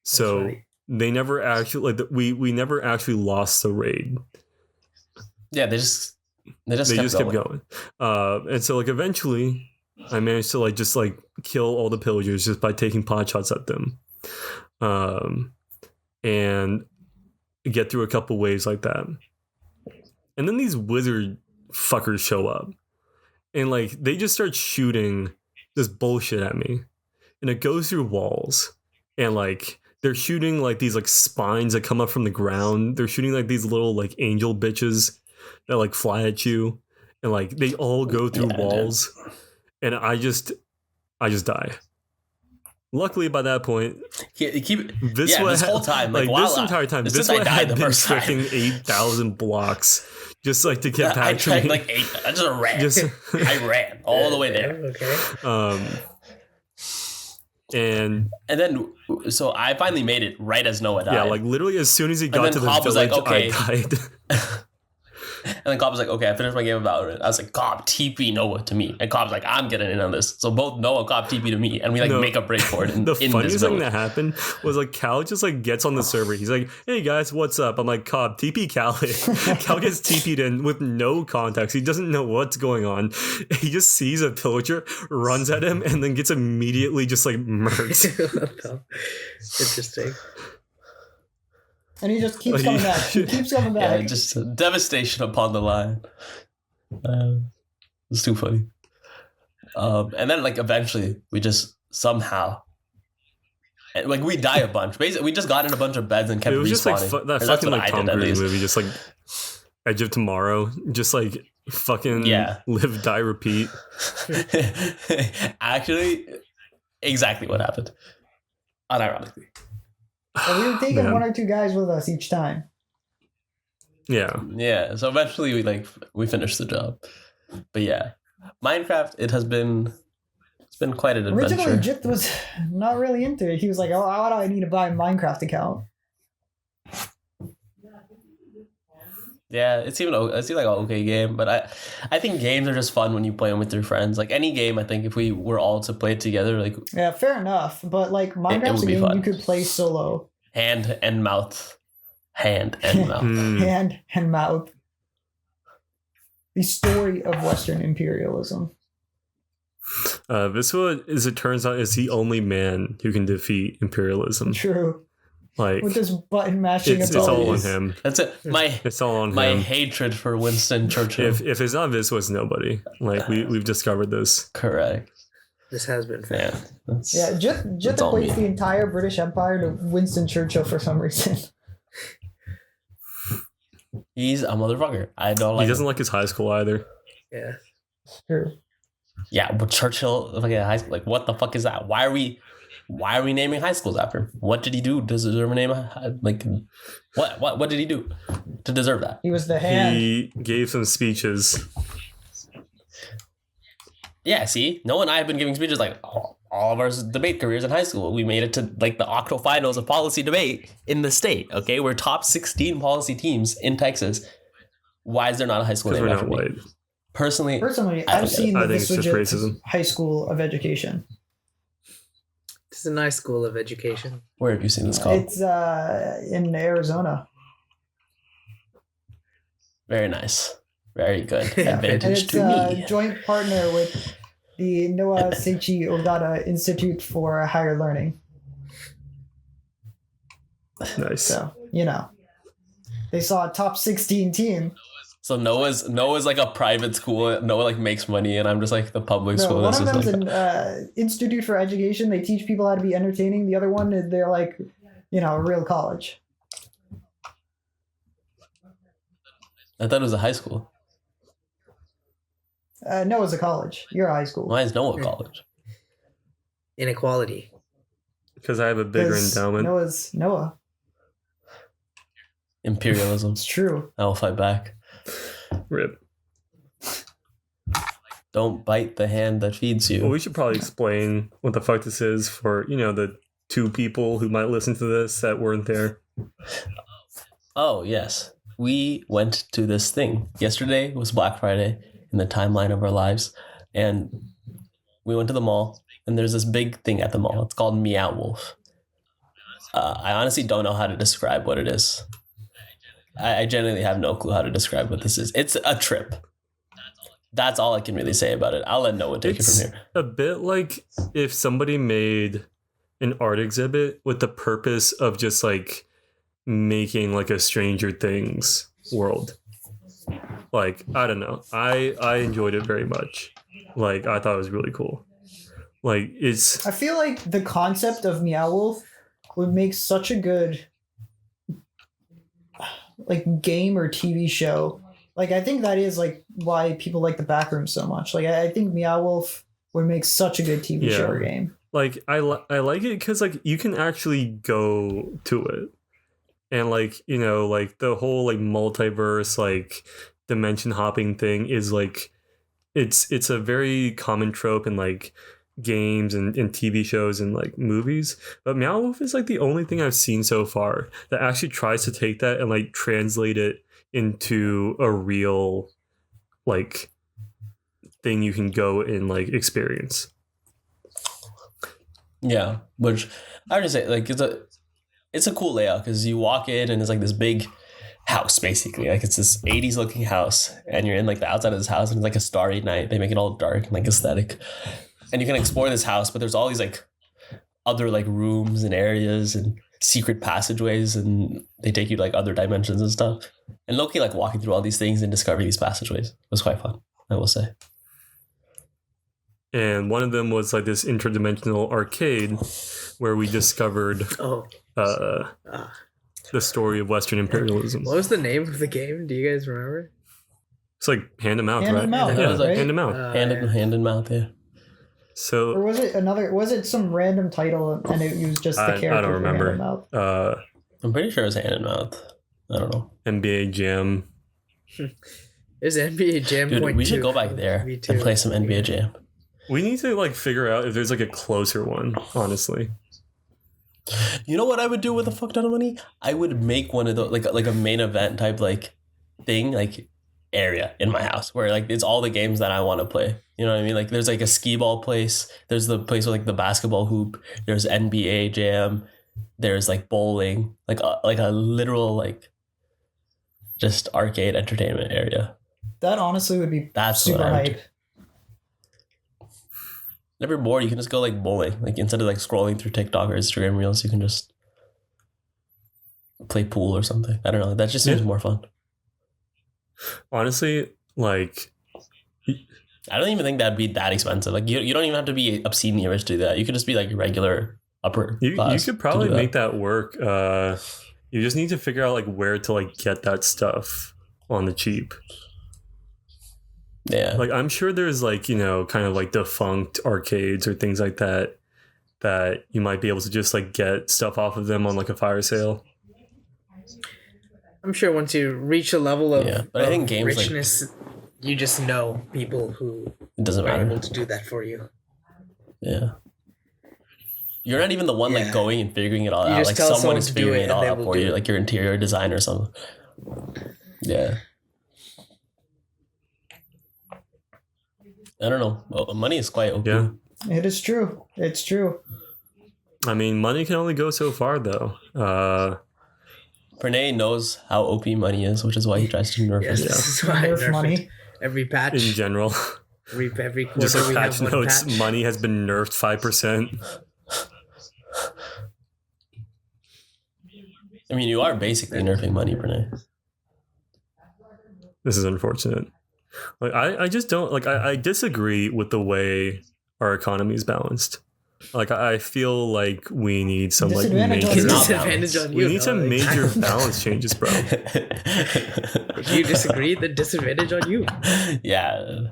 So funny. They never actually we never actually lost the raid. Yeah, they just kept going. And so like eventually I managed to just kill all the pillagers just by taking pot shots at them. And get through a couple waves like that. And then these wizard fuckers show up. And they just start shooting this bullshit at me. And it goes through walls. And they're shooting these spines that come up from the ground. They're shooting these little angel bitches that fly at you, and they all go through walls, and I just die. Luckily, by that point, this whole time, this entire time, this one had been tricking 8,000 blocks just to get back to me. I just ran. I ran all the way there. Okay. And then, so I finally made it right as Noah died. Yeah, literally as soon as he got to the village, I died. And then Cobb was like, okay, I finished my game of Valorant. I was like, Cobb, TP Noah to me. And Cobb's like, I'm getting in on this. So both Noah and Cobb TP to me, and we make a break for it in the in funniest thing that happened was Cal just gets on the server. He's like, hey guys, what's up? I'm like, Cobb, TP Cal. Cal gets TP'd in with no context. He doesn't know what's going on. He just sees a pillager, runs at him, and then gets immediately just murked. Interesting. And he just keeps coming back. He keeps coming back. Yeah, just devastation upon the line. It's too funny. And then eventually we just somehow, we die a bunch. Basically, we just got in a bunch of beds and kept respawning. Just that fucking Tom Cruise movie, just Edge of Tomorrow, just fucking live, die, repeat. Actually, exactly what happened. Unironically. And we were taking one or two guys with us each time. Yeah. So eventually we finished the job. But yeah, Minecraft, it's been quite an adventure. Originally, Jip was not really into it. He was like, "Oh, why do I need to buy a Minecraft account?" Yeah, it seemed like an okay game, but I think games are just fun when you play them with your friends. Like any game, I think if we were all to play it together, like Yeah, fair enough. But like Minecraft's a would be game fun. you could play solo. hand and mouth, hand and mouth. Hmm. Hand and mouth. The story of Western imperialism. Viscera, as it turns out, is the only man who can defeat imperialism. True. Like With this button mashing it's all on abilities. him. That's it. It's all on My him. hatred for Winston Churchill. If it's not Viscera, it's nobody. Like we've discovered this. Correct. This has been Yeah. found. That's, Yeah, just That's all equates me. the entire British Empire to Winston Churchill for some reason. he's a motherfucker. I don't like. He doesn't like his high school either. Yeah. True. Yeah, but Churchill, fucking high school. Like, what the fuck is that? Why are we naming high schools after him? What did he do to deserve a name? Like, what did he do to deserve that? He was the hand. He gave some speeches. Yeah, see, Noah and I have been giving speeches like all of our debate careers in high school. We made it to like the octo finals of policy debate in the state. Okay, we're top 16 policy teams in Texas. Why is there not a high school Because name we're after not me? white. Personally, Personally, I I've don't seen I the think it's just Viswajit racism. High School of Education. This is a nice school of education. where have you seen this called? It's in Arizona. Very nice, very good. Yeah. And Advantage it's to a me. joint partner with the Noah Seichi Ogata Institute for Higher Learning. Nice. So, you know, they saw a top 16 team. So Noah's like a private school. Noah like makes money, and I'm just like the public No, school. one That's of just them's like an Institute for Education. They teach people how to be entertaining. The other one, they're like, you know, a real college. I thought it was a high school. Noah's a college. You're a high school. Why is Noah college? Inequality. Because I have a bigger 'Cause endowment. Noah's Noah. Imperialism. It's true. I will fight back. Rip. Don't bite the hand that feeds you. Well, we should probably explain what the fuck this is for, the 2 people who might listen to this that weren't there. Oh, yes. We went to this thing. Yesterday was Black Friday in the timeline of our lives. And we went to the mall, and there's this big thing at the mall. It's called Meow Wolf. I honestly don't know how to describe what it is. I genuinely have no clue how to describe what this is. It's a trip. That's all I can really say about it. I'll let Noah take It's it from here. a bit like if somebody made an art exhibit with the purpose of just like making like a Stranger Things world. Like, I don't know. I enjoyed it very much. Like, I thought it was really cool. Like, it's I feel like the concept of Meow Wolf would make such a good like game or TV show. Like I think that is like why people like the Backroom so much. Like I think Meow Wolf would make such a good TV show or game. like I like it because like you can actually go to it, and like like the whole like multiverse like dimension hopping thing is like it's a very common trope in like games and TV shows and like movies, but Meow Wolf is like the only thing I've seen so far that actually tries to take that and like translate it into a real like thing you can go and like experience. Yeah, which I would just say like it's a cool layout because you walk in and it's like this big house basically. Like it's this 80s looking house, and you're in like the outside of this house, and it's like a starry night. They make it all dark and like aesthetic, and you can explore this house. But there's all these like other like rooms and areas and secret passageways, and they take you to like other dimensions and stuff. And Loki like walking through all these things and discovering these passageways was quite fun, I will say. And one of them was like this interdimensional arcade where we discovered Oh. the story of Western imperialism. What was the name of the game? Do you guys remember? It's like hand to mouth, Hand right? to mouth, Yeah, right? hand to mouth. Hand in mouth, yeah. Or So was it another? Was it some random title and it was just the I character? don't for remember. Hand and Mouth? I'm pretty sure it was hand in mouth. I don't know. NBA Jam. It was NBA Jam. Dude, we should 2. go back there Me and too. play some NBA Jam. We need to like figure out if there's like a closer one, honestly. You know what I would do with a fuck ton of money? I would make one of those like a main event type like thing, like area in my house where like it's all the games that I want to play. You know what I mean? Like there's like a skee ball place. There's the place with like the basketball hoop. There's NBA jam. There's like bowling. Like a literal like just arcade entertainment area. That honestly would be That's super what I would hype. If you're bored, you can just go like bowling. Like instead of like scrolling through TikTok or Instagram reels, you can just play pool or something. I don't know. That just seems more fun. Honestly, like I don't even think that'd be that expensive. Like you don't even have to be obscenely rich to do that. You could just be like regular upper you class could to probably do make that work. You just need to figure out like where to like get that stuff on the cheap. Yeah. Like I'm sure there's like, you know, kind of like defunct arcades or things like that you might be able to just like get stuff off of them on like a fire sale. I'm sure once you reach a level of, but I of think games richness, you just know people who it doesn't are able matter. to do that for you. Yeah. You're not even the one like Yeah. going and figuring it all You out. just Like tell someone someone is to do figuring it it and all they out will for do you, it. like your interior designer or something. Yeah. I don't know. Well, money is quite OP. Yeah. It is true. It's true. I mean, money can only go so far though. Pranay knows how OP money is, which is why he tries to nerf Yes, it. this is why I Nerf nerf money. it. Every patch, In general, every quarter just like we patch have one notes, patch. money has been nerfed 5%. I mean, you are basically nerfing money, Pranay. This is unfortunate. Like I just don't like I disagree with the way our economy is balanced. Like I feel like we need some like Disadvantage on major you. not Disadvantage on you. we need some though, like, major balance changes, bro. If you disagree, the disadvantage on you. Yeah.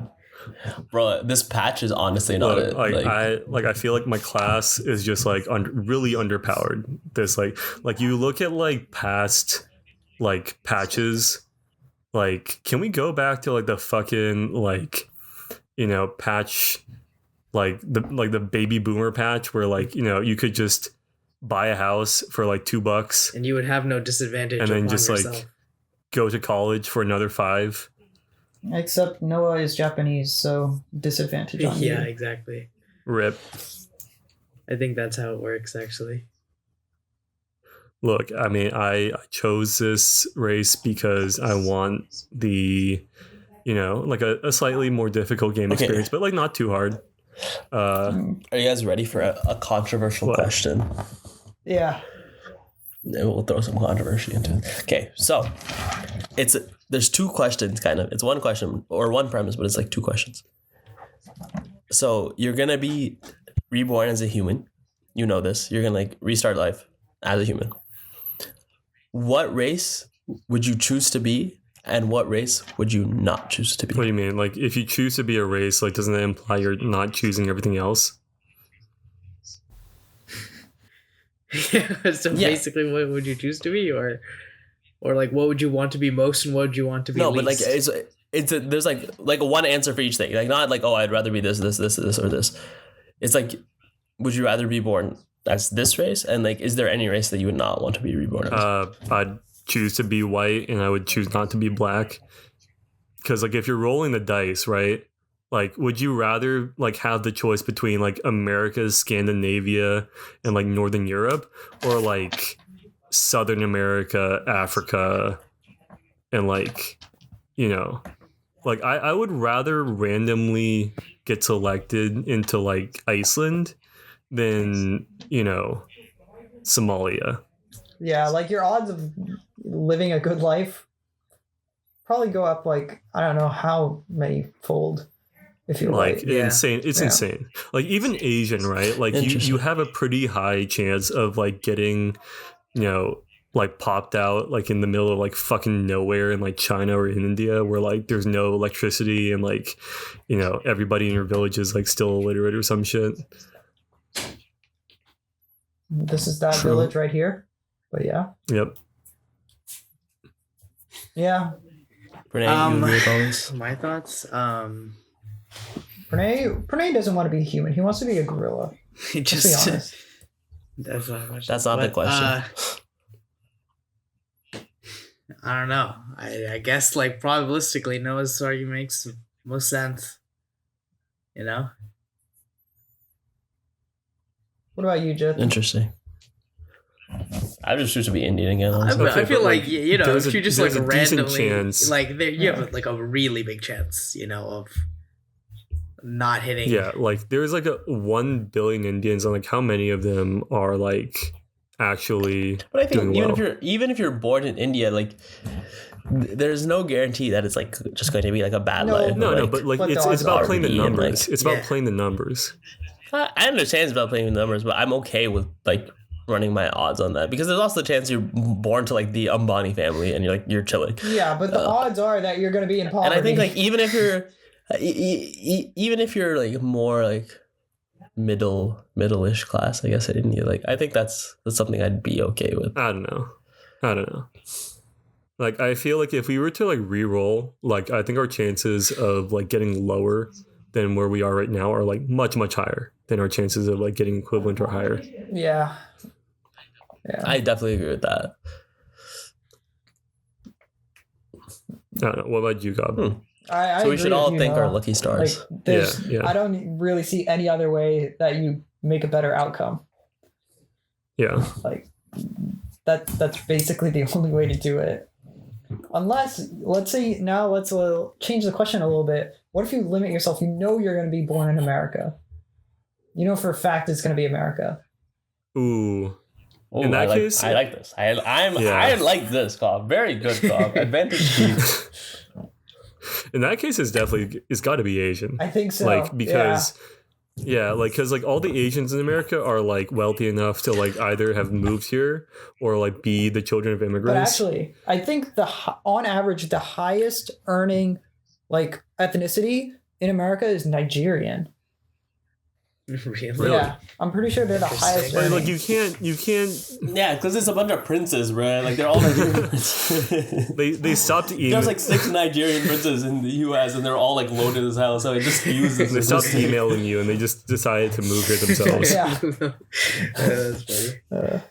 Bro, this patch is honestly not Look, it. I feel like my class is just like really underpowered. There's like you look at like past like patches. Like, can we go back to like the fucking like, you know, patch, like the baby boomer patch where like, you know, you could just buy a house for like $2 And you would have no disadvantage and then upon just yourself. like go to college for another $5. Except Noah is Japanese, so disadvantage on Yeah, you. exactly. Rip. I think that's how it works, actually. Look, I mean, I chose this race because I want the, you know, like a slightly more difficult game Okay. experience, but like not too hard. Are you guys ready for a controversial What? question? Yeah. We'll throw some controversy into it. Okay, so there's two questions kind of. It's one question or one premise, but it's like two questions. So you're gonna be reborn as a human. You know this. You're gonna like restart life as a human. What race would you choose to be, and what race would you not choose to What do be? you mean? Like, if you choose to be a race, like, doesn't that imply you're not choosing everything else? Yeah, so Yeah. basically, what would you choose to be, or like, what would you want to be most, and what would you want to be No, least? but like there's like a one answer for each thing. Like not like, oh, I'd rather be this, or this. It's like, would you rather be born as this race, and like, is there any race that you would not want to be reborn as? I'd choose to be white, and I would choose not to be black. Because like, if you're rolling the dice, right? Like, would you rather like have the choice between like America, Scandinavia, and like Northern Europe, or like Southern America, Africa, and like, you know, like I would rather randomly get selected into like Iceland than, you know, Somalia. Yeah, like your odds of living a good life probably go up like I don't know how many fold if you're Like white. Yeah. insane. It's Yeah. insane. Like even Asian, right? Like you Interesting. have a pretty high chance of like getting, you know, like popped out like in the middle of like fucking nowhere in like China or in India where like there's no electricity and like, you know, everybody in your village is like still illiterate or some shit. This is that True. village right here. But yeah. Yep. Yeah. Renee, you agree with all this? my thoughts. Pranay doesn't want to be a human. He wants to be a gorilla. Let's be Just honest. that's not much. That's not the question. I don't know. I guess like probabilistically, Noah's argument makes most sense. You know. What about you, Jith? Interesting. I just choose to be Indian again. honestly. I feel but, like you know, there's if a- you just there's like a decent randomly chance. like there, you have like a really big chance, you know, of not hitting. Yeah, like there's like 1 billion Indians, and like how many of them are like actually But I think doing even if you're born in India, like there's no guarantee that it's like just going to be like a bad No. life. No, but like But the it's odds about are playing the being, like- numbers. It's about Yeah. playing the numbers. I understand it's about playing the numbers, but I'm okay with like running my odds on that because there's also the chance you're born to like the Ambani family and you're chilling. Yeah, but the odds are that you're going to be in poverty. And I think like even if you're even if you're like more like middle-ish class, I guess in India, like I think that's something I'd be okay with. I don't know. Like I feel like if we were to like re-roll, like I think our chances of like getting lower than where we are right now are like much higher than our chances of like getting equivalent or higher. Yeah. I definitely agree with that. I don't know. What about you, Gob? I So we agree should all with you, thank our Noah. lucky stars. Like, there's, Yeah. I don't really see any other way that you make a better outcome. Yeah. Like, that's basically the only way to do it. Unless, let's say, now let's change the question a little bit. What if you limit yourself? You know you're going to be born in America. You know for a fact it's going to be America. Ooh. Ooh, In that case- I like this. I like this, Cobb. Very good, Cobb. Advantage to you. In that case, it's got to be Asian. I think so. Like because because like all the Asians in America are like wealthy enough to like either have moved here or like be the children of But immigrants. actually, I think on average, the highest earning like ethnicity in America is Nigerian. Really? Yeah, I'm pretty sure they're the highest Interesting. earning. Like you can't Yeah, because it's a bunch of princes, bro. Like they're all Nigerian princes. they stopped There's emailing like 6 Nigerian princes in the U.S. and they're all like loaded as hell. So it just uses. they stopped emailing you and they just decided to move here themselves. Yeah. That's funny.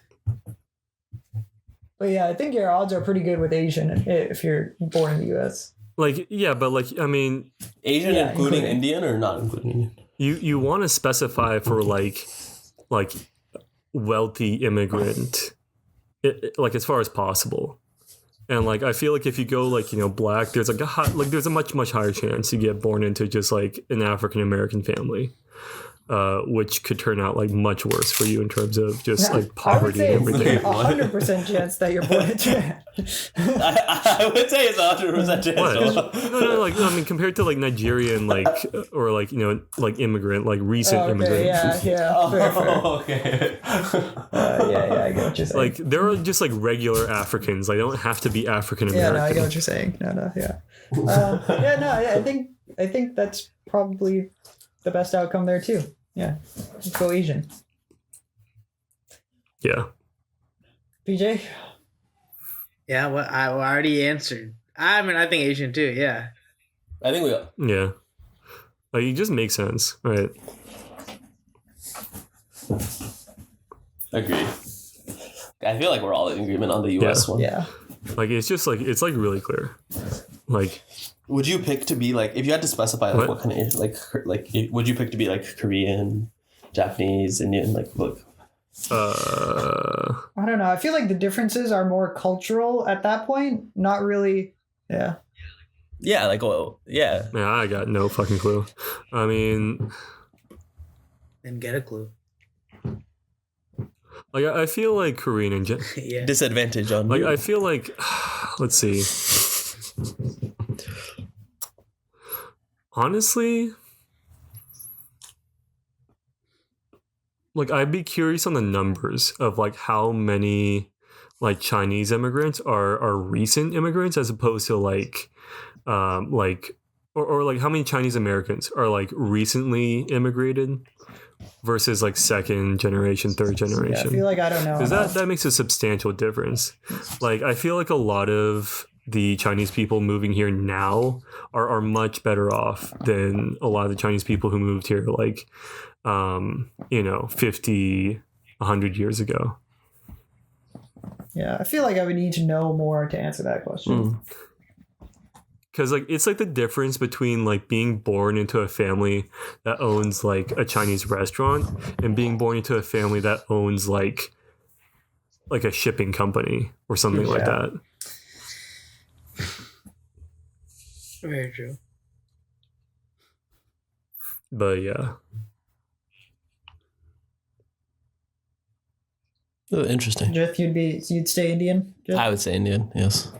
But yeah, I think your odds are pretty good with Asian if you're born in the U.S. Like yeah, but like I mean Asian, Yeah, including including. Indian or not including Indian? you want to specify for like wealthy immigrant like as far as possible. And like I feel like if you go like black, there's like there's a much higher chance you get born into just like an African American family, which could turn out like much worse for you in terms of just like poverty and everything. 100% chance that you're born into. I would say it's 100% chance. What? No, like I mean, compared to like Nigerian, like or like like immigrant, like recent Okay, immigrant. yeah, fair. Oh, okay. Yeah, I get what you're saying. Like they're just like regular Africans. They don't have to be African Yeah, American. no, I get what you're saying. I think that's probably the best outcome there too. Yeah, let's go Asian. Yeah. PJ, Yeah, well, I already answered. I mean, I think Asian too. Yeah. I think we. Yeah. Like it just makes sense, right? Agree. I feel like we're all in agreement on the U.S. one. yeah, Like it's just like it's like really clear. Like Would you pick to be like if you had to specify like What? what kind of like would you pick to be like Korean, Japanese, Indian? Like look. I don't know. I feel like the differences are more cultural at that point. Not really. Yeah. Yeah, like well, yeah. man, I got no fucking clue. I mean, And get a clue. like I feel like Korean and Yeah. Disadvantage on like you. I feel like let's see. Honestly, like I'd be curious on the numbers of like how many like Chinese immigrants are recent immigrants as opposed to like or like how many Chinese Americans are like recently immigrated versus like second generation, third Yeah, I generation. feel like I don't know. Because enough. that makes a substantial difference. Like I feel like a lot of the Chinese people moving here now are much better off than a lot of the Chinese people who moved here like 50, 100 years ago. Yeah, I feel like I would need to know more to answer that question. Mm. Because like it's like the difference between like being born into a family that owns like a Chinese restaurant and being born into a family that owns like a shipping company or something like Yeah. that. Very true. But yeah. Oh, interesting. Jith, you'd stay Indian? Jith? I would say Indian. Yes.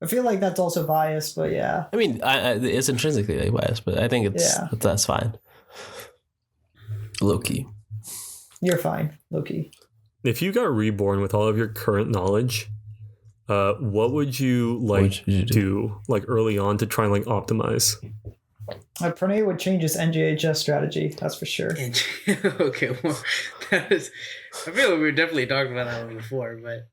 I feel like that's also biased, but yeah. I mean, it's intrinsically like biased, but I think Yeah. that's fine. Low key. You're fine, Loki. If you got reborn with all of your current knowledge, what would you like What would you do like early on to try and like optimize? Pranay would change his NJHS strategy, that's for sure. Okay, well, that is. I feel like we were definitely talking about that one before, but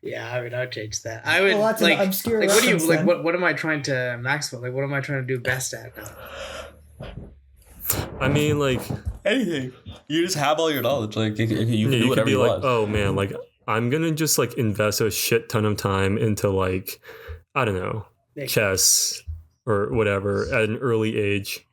yeah, I mean, I'd change that. I would Well, that's like. an obscure Like, what do you reference like? then. What am I trying to maximize? Like, what am I trying to do best at now? I mean, like Anything. You just have all your knowledge. Like you can do you could whatever be you like, want. oh man, like I'm gonna just like invest a shit ton of time into like, I don't know, Yeah. chess or whatever at an early age.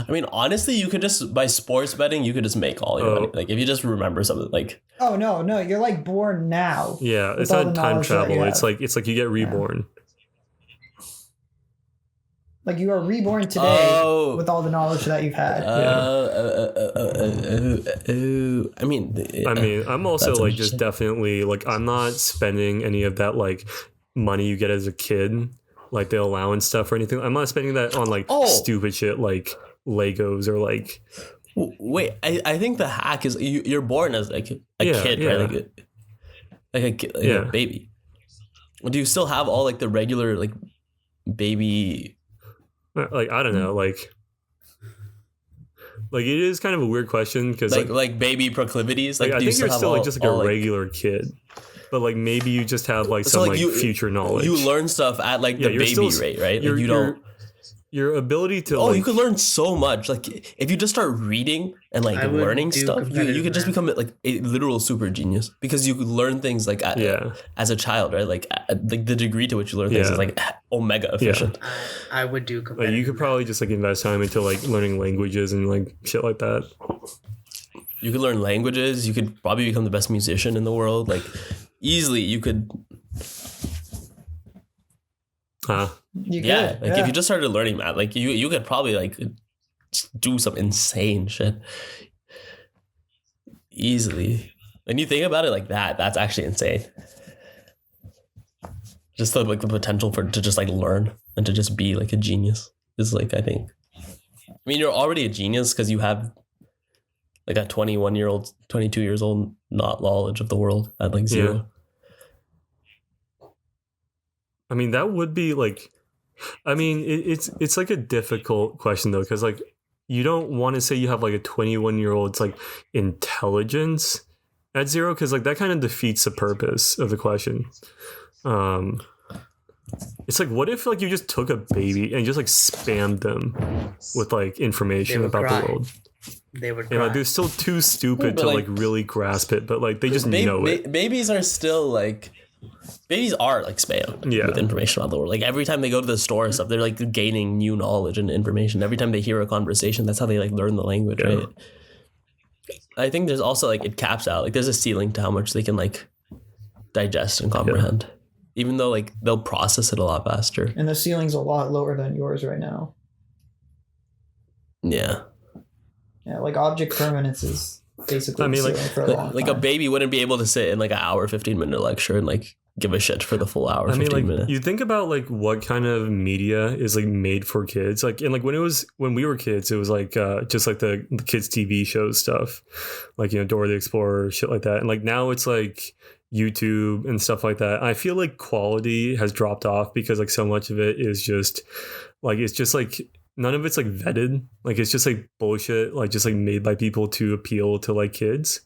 I mean, honestly, you could just by sports betting, you could just make all your money. Like if you just remember something, like Oh no, you're like born now. Yeah, With it's all not the time knowledge that travel. you It's have. like you get reborn. Like you are reborn today Oh. with all the knowledge that you've had. I mean, I'm also That's like just interesting. definitely like I'm not spending any of that like money you get as a kid, like the allowance stuff or anything. I'm not spending that on like Oh. stupid shit like Legos or like wait. I think the hack is you're born as like a Yeah, kid, yeah. right? Like a kid, like Yeah. a baby. Do you still have all like the regular like baby? I don't know like it is kind of a weird question because Like baby proclivities. Like, I do you think you're have still like all- just like all, a regular kid, but like maybe you just have like So, some like, like future knowledge. You learn stuff at like Yeah, the you're baby still- rate, right? your, Like you don't. your ability to Oh, like you could learn so much. Like if you just start reading and like I would learning do stuff, you competitive could just math. become like a literal super genius because you could learn things like Yeah. as a child, right? Like the degree to which you learn things Yeah. is like omega efficient. I would do like competitive. you could probably just like invest time into like learning languages and like shit like that. You could learn languages. You could probably become the best musician in the world. Like easily, you could. You Yeah, could, like if you just started learning math, like you could probably like do some insane shit easily. When you think about it like that, that's actually insane. Just the potential to just like learn and to just be like a genius is like I think. I mean, you're already a genius because you have like a 21-year-old, 22 years old not knowledge of the world at like zero. I mean, that would be like, I mean, it's like a difficult question though, because like you don't want to say you have like a 21-year-old's like intelligence at zero, because like that kind of defeats the purpose of the question. It's like, what if like you just took a baby and just like spammed them with like information would about cry. the world? They would And cry. like they're still too stupid But, to like- like really grasp it, but like they just know it. Babies are still like babies are like spam Yeah. with information about the world. Like every time they go to the store and stuff, they're like gaining new knowledge and information. Every time they hear a conversation, that's how they like learn the language, Yeah. right? I think there's also like it caps out. Like there's a ceiling to how much they can like digest and comprehend. Even though like they'll process it a lot faster. and the ceiling's a lot lower than yours right now. Yeah. Yeah, like object permanence is basically I mean, the like- ceiling for a long Like a time. baby wouldn't be able to sit in like an hour, 15-minute lecture and like give a shit for the full hour, I 15 mean, like minutes. you think about like what kind of media is like made for kids, like and like when we were kids, it was like just like the kids TV shows stuff, like Dora the Explorer, shit like that, and like now it's like YouTube and stuff like that. I feel like quality has dropped off because like so much of it is just like it's just like none of it's like vetted, like it's just like bullshit, like just like made by people to appeal to like kids.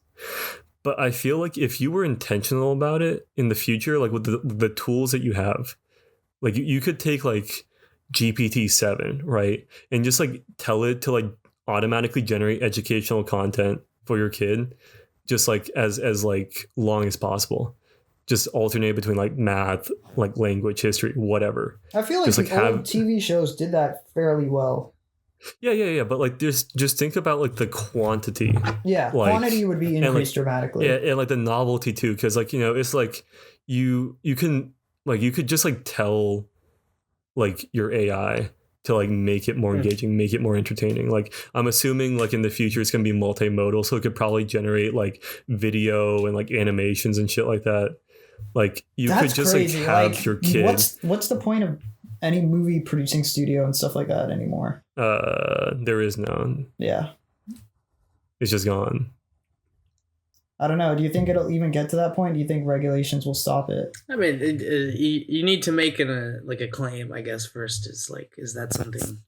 But I feel like if you were intentional about it in the future, like with the tools that you have, like you could take like GPT-7, right? And just like tell it to like automatically generate educational content for your kid just like as like long as possible. Just alternate between like math, like language, history, whatever. I feel like Just, the like, have- old TV shows did that fairly well. Yeah. But like just think about like the quantity. Yeah, Like- quantity would be and, like, increased dramatically. Yeah, and like the novelty too, because like, you know, it's like you can like you could just like tell like your AI to like make it more engaging, make it more entertaining. Like I'm assuming like in the future it's gonna be multimodal, so it could probably generate like video and like animations and shit like that. Like you That's could just crazy. like have Like, your kid. What's the point of any movie producing studio and stuff like that anymore? There is none. Yeah. It's just gone. I don't know. Do you think it'll even get to that point? Do you think regulations will stop it? I mean, you need to make a claim, I guess. First, is like, is that something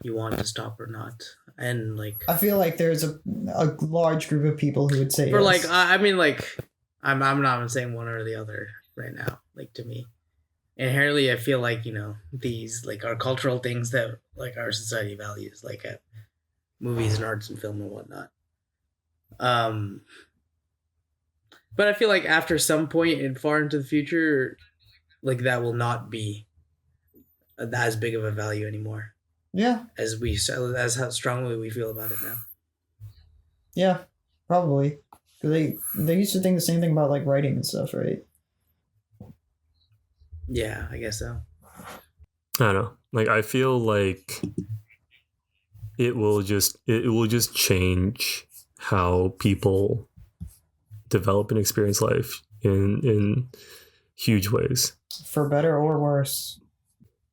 you want to stop or not? And like, I feel like there's a large group of people who would say for yes. like, I mean, like, I'm not saying one or the other right now. Like, to me, inherently, I feel like, you know, these like are cultural things that like our society values, like movies and arts and film and whatnot. But I feel like after some point and far into the future, like that will not be as big of a value anymore Yeah, as how strongly we feel about it now. yeah, probably. 'Cause they used to think the same thing about like writing and stuff, right? Yeah, I guess so. I don't know. Like I feel like it will just change how people develop and experience life in huge ways. For better or worse.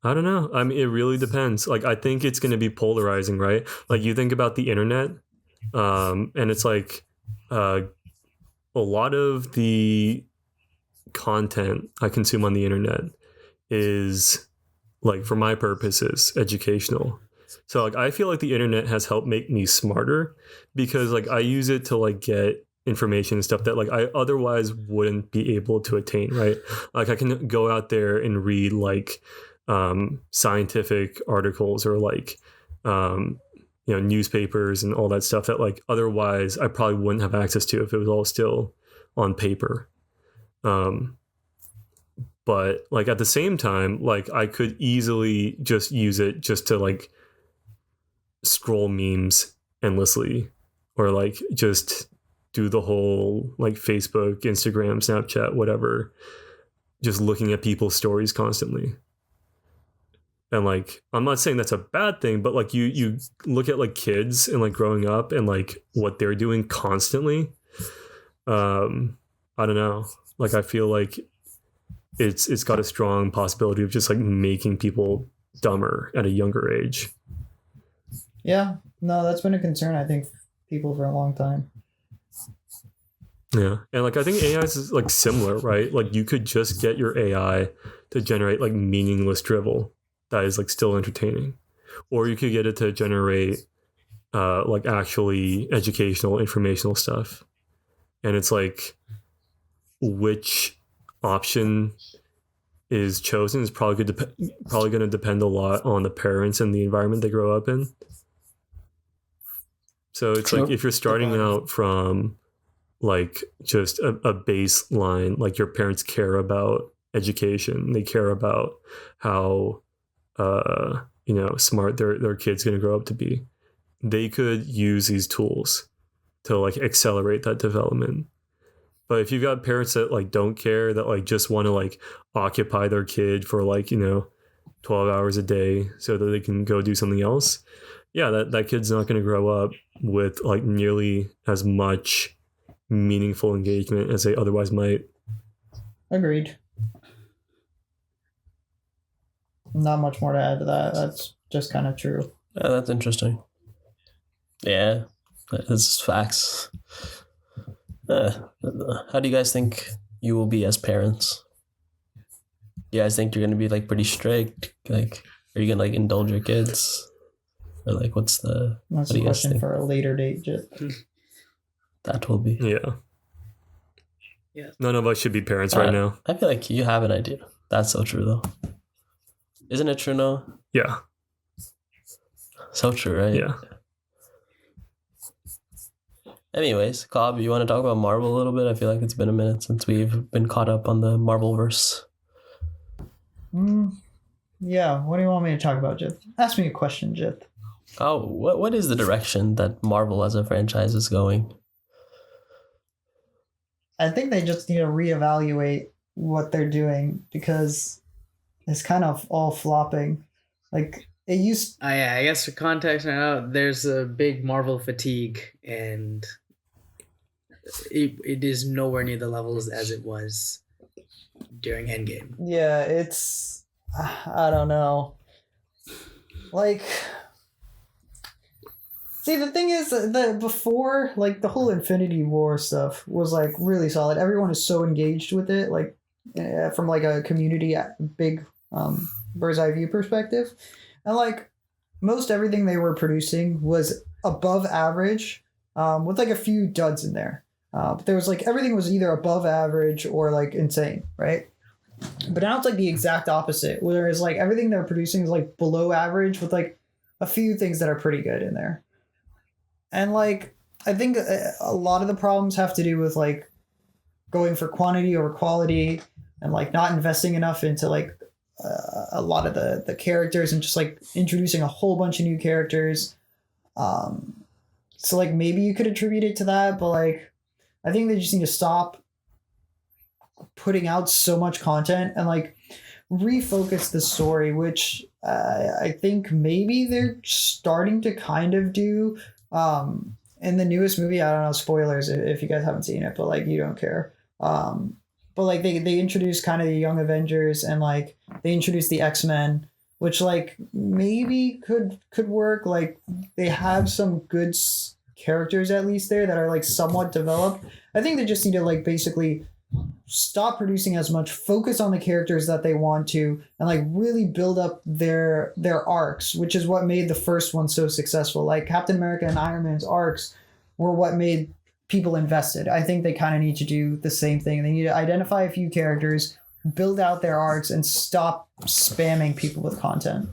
I don't know. I mean, it really depends. Like, I think it's going to be polarizing, right? Like, you think about the internet, and it's like a lot of the content I consume on the internet is, like, for my purposes, educational. So, like, I feel like the internet has helped make me smarter because, like, I use it to, like, get information and stuff that like I otherwise wouldn't be able to attain, right? Like I can go out there and read like scientific articles or like you know, newspapers and all that stuff that like otherwise I probably wouldn't have access to if it was all still on paper. But like at the same time, like I could easily just use it just to like scroll memes endlessly or like just do the whole like Facebook, Instagram, Snapchat, whatever, just looking at people's stories constantly. And like, I'm not saying that's a bad thing, but like you look at like kids and like growing up and like what they're doing constantly. I don't know. Like, I feel like it's got a strong possibility of just like making people dumber at a younger age. Yeah, no, that's been a concern, I think, for people for a long time. Yeah. And like I think AI is like similar, right? Like you could just get your AI to generate like meaningless drivel that is like still entertaining. Or you could get it to generate like actually educational, informational stuff. And it's like which option is chosen is probably going to depend a lot on the parents and the environment they grow up in. So it's like if you're starting out from like just a baseline, like your parents care about education, they care about how you know, smart their kid's going to grow up to be, they could use these tools to like accelerate that development. But if you've got parents that like don't care, that like just want to like occupy their kid for like, you know, 12 hours a day so that they can go do something else, yeah, that kid's not going to grow up with like nearly as much meaningful engagement as they otherwise might. Agreed. Not much more to add to that. That's just kind of true. Yeah, that's interesting. Yeah, that's facts. How do you guys think you will be as parents? You guys think you're gonna be like pretty strict? Like, are you gonna like indulge your kids, or like what's the? That's what do a you guys question think for a later date. that will be? Yeah. Yeah. None of us should be parents right now. I feel like you have an idea. That's so true, though. Isn't it true, Noah? Yeah. So true, right? Yeah. Anyways, Cobb, you want to talk about Marvel a little bit? I feel like it's been a minute since we've been caught up on the Marvel verse. Yeah, what do you want me to talk about, Jith? Ask me a question, Jith. Oh, what is the direction that Marvel as a franchise is going? I think they just need to reevaluate what they're doing because it's kind of all flopping. Like it used. Yeah, I guess for context right now, there's a big Marvel fatigue, and it is nowhere near the levels as it was during Endgame. Yeah, it's. I don't know. Like. See, the thing is that before, like, the whole Infinity War stuff was, like, really solid. Everyone is so engaged with it, like, from, like, a community, big bird's eye view perspective. And, like, most everything they were producing was above average, with, like, a few duds in there. But there was, like, everything was either above average or, like, insane, right? But now it's, like, the exact opposite, whereas, like, everything they're producing is, like, below average with, like, a few things that are pretty good in there. And, like, I think a lot of the problems have to do with, like, going for quantity over quality and, like, not investing enough into, like, a lot of the characters and just, like, introducing a whole bunch of new characters. So, like, maybe you could attribute it to that, but, like, I think they just need to stop putting out so much content and, like, refocus the story, which I think maybe they're starting to kind of do. In the newest movie, I don't know, spoilers if you guys haven't seen it, but like you don't care. But like they introduced kind of the Young Avengers and like they introduced the X-Men, which like maybe could work. Like they have some good characters at least there that are like somewhat developed. I think they just need to like basically stop producing as much, focus on the characters that they want to, and like really build up their arcs, which is what made the first one so successful. Like Captain America and Iron Man's arcs were what made people invested. I think they kind of need to do the same thing. They need to identify a few characters, build out their arcs, and stop spamming people with content.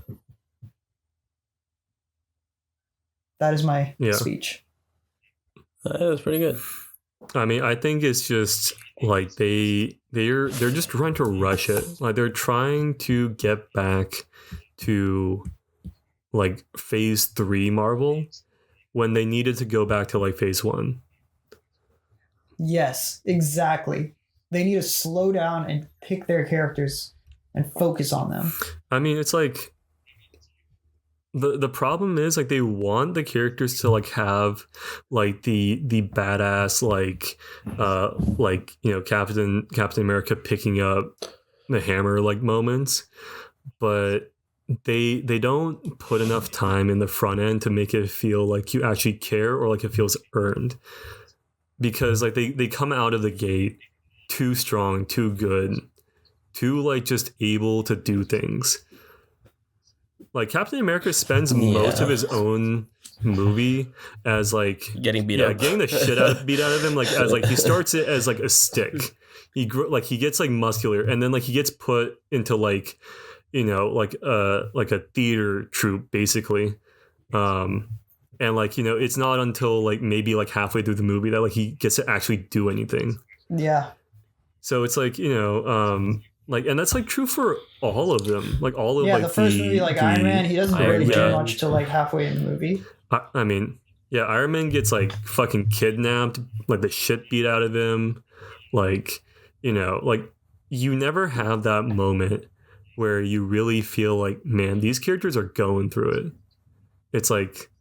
That is my speech. That was pretty good. I mean, I think it's just like they're just trying to rush it. Like they're trying to get back to like phase 3 Marvel when they needed to go back to like phase 1. Yes, exactly. They need to slow down and pick their characters and focus on them. I mean, it's like the problem is like they want the characters to like have like the badass like you know Captain America picking up the hammer like moments, but they don't put enough time in the front end to make it feel like you actually care or like it feels earned, because like they come out of the gate too strong, too good, too like just able to do things. Like Captain America spends most of his own movie as like getting beat up, getting the shit beat out of him. Like as like he starts it as like a stick. He gets like muscular, and then like he gets put into like, you know, like a theater troupe basically. And like, you know, it's not until like maybe like halfway through the movie that like he gets to actually do anything. Yeah. So it's like, you know, like, and that's like true for all of them. Like all of like the first movie, like Iron Man, he doesn't really do much till like halfway in the movie. I mean, yeah, Iron Man gets like fucking kidnapped, like the shit beat out of him. Like, you know, like you never have that moment where you really feel like, man, these characters are going through it. It's like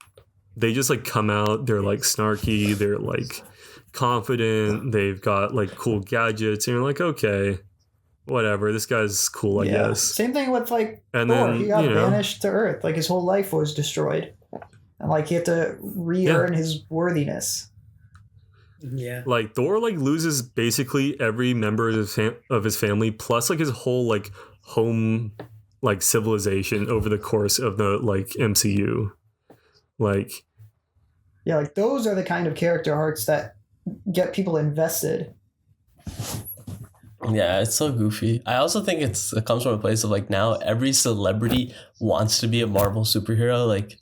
they just like come out, they're like snarky, they're like confident, they've got like cool gadgets, and you're like, okay, whatever, this guy's cool, I guess. Same thing with like and Thor. then He got banished to Earth. Like his whole life was destroyed. And like he had to re-earn his worthiness. Yeah. Like Thor like loses basically every member of his family, plus like his whole like home like civilization over the course of the like MCU. Like yeah, like those are the kind of character arcs that get people invested. Yeah, it's so goofy. I also think it comes from a place of like now every celebrity wants to be a Marvel superhero. Like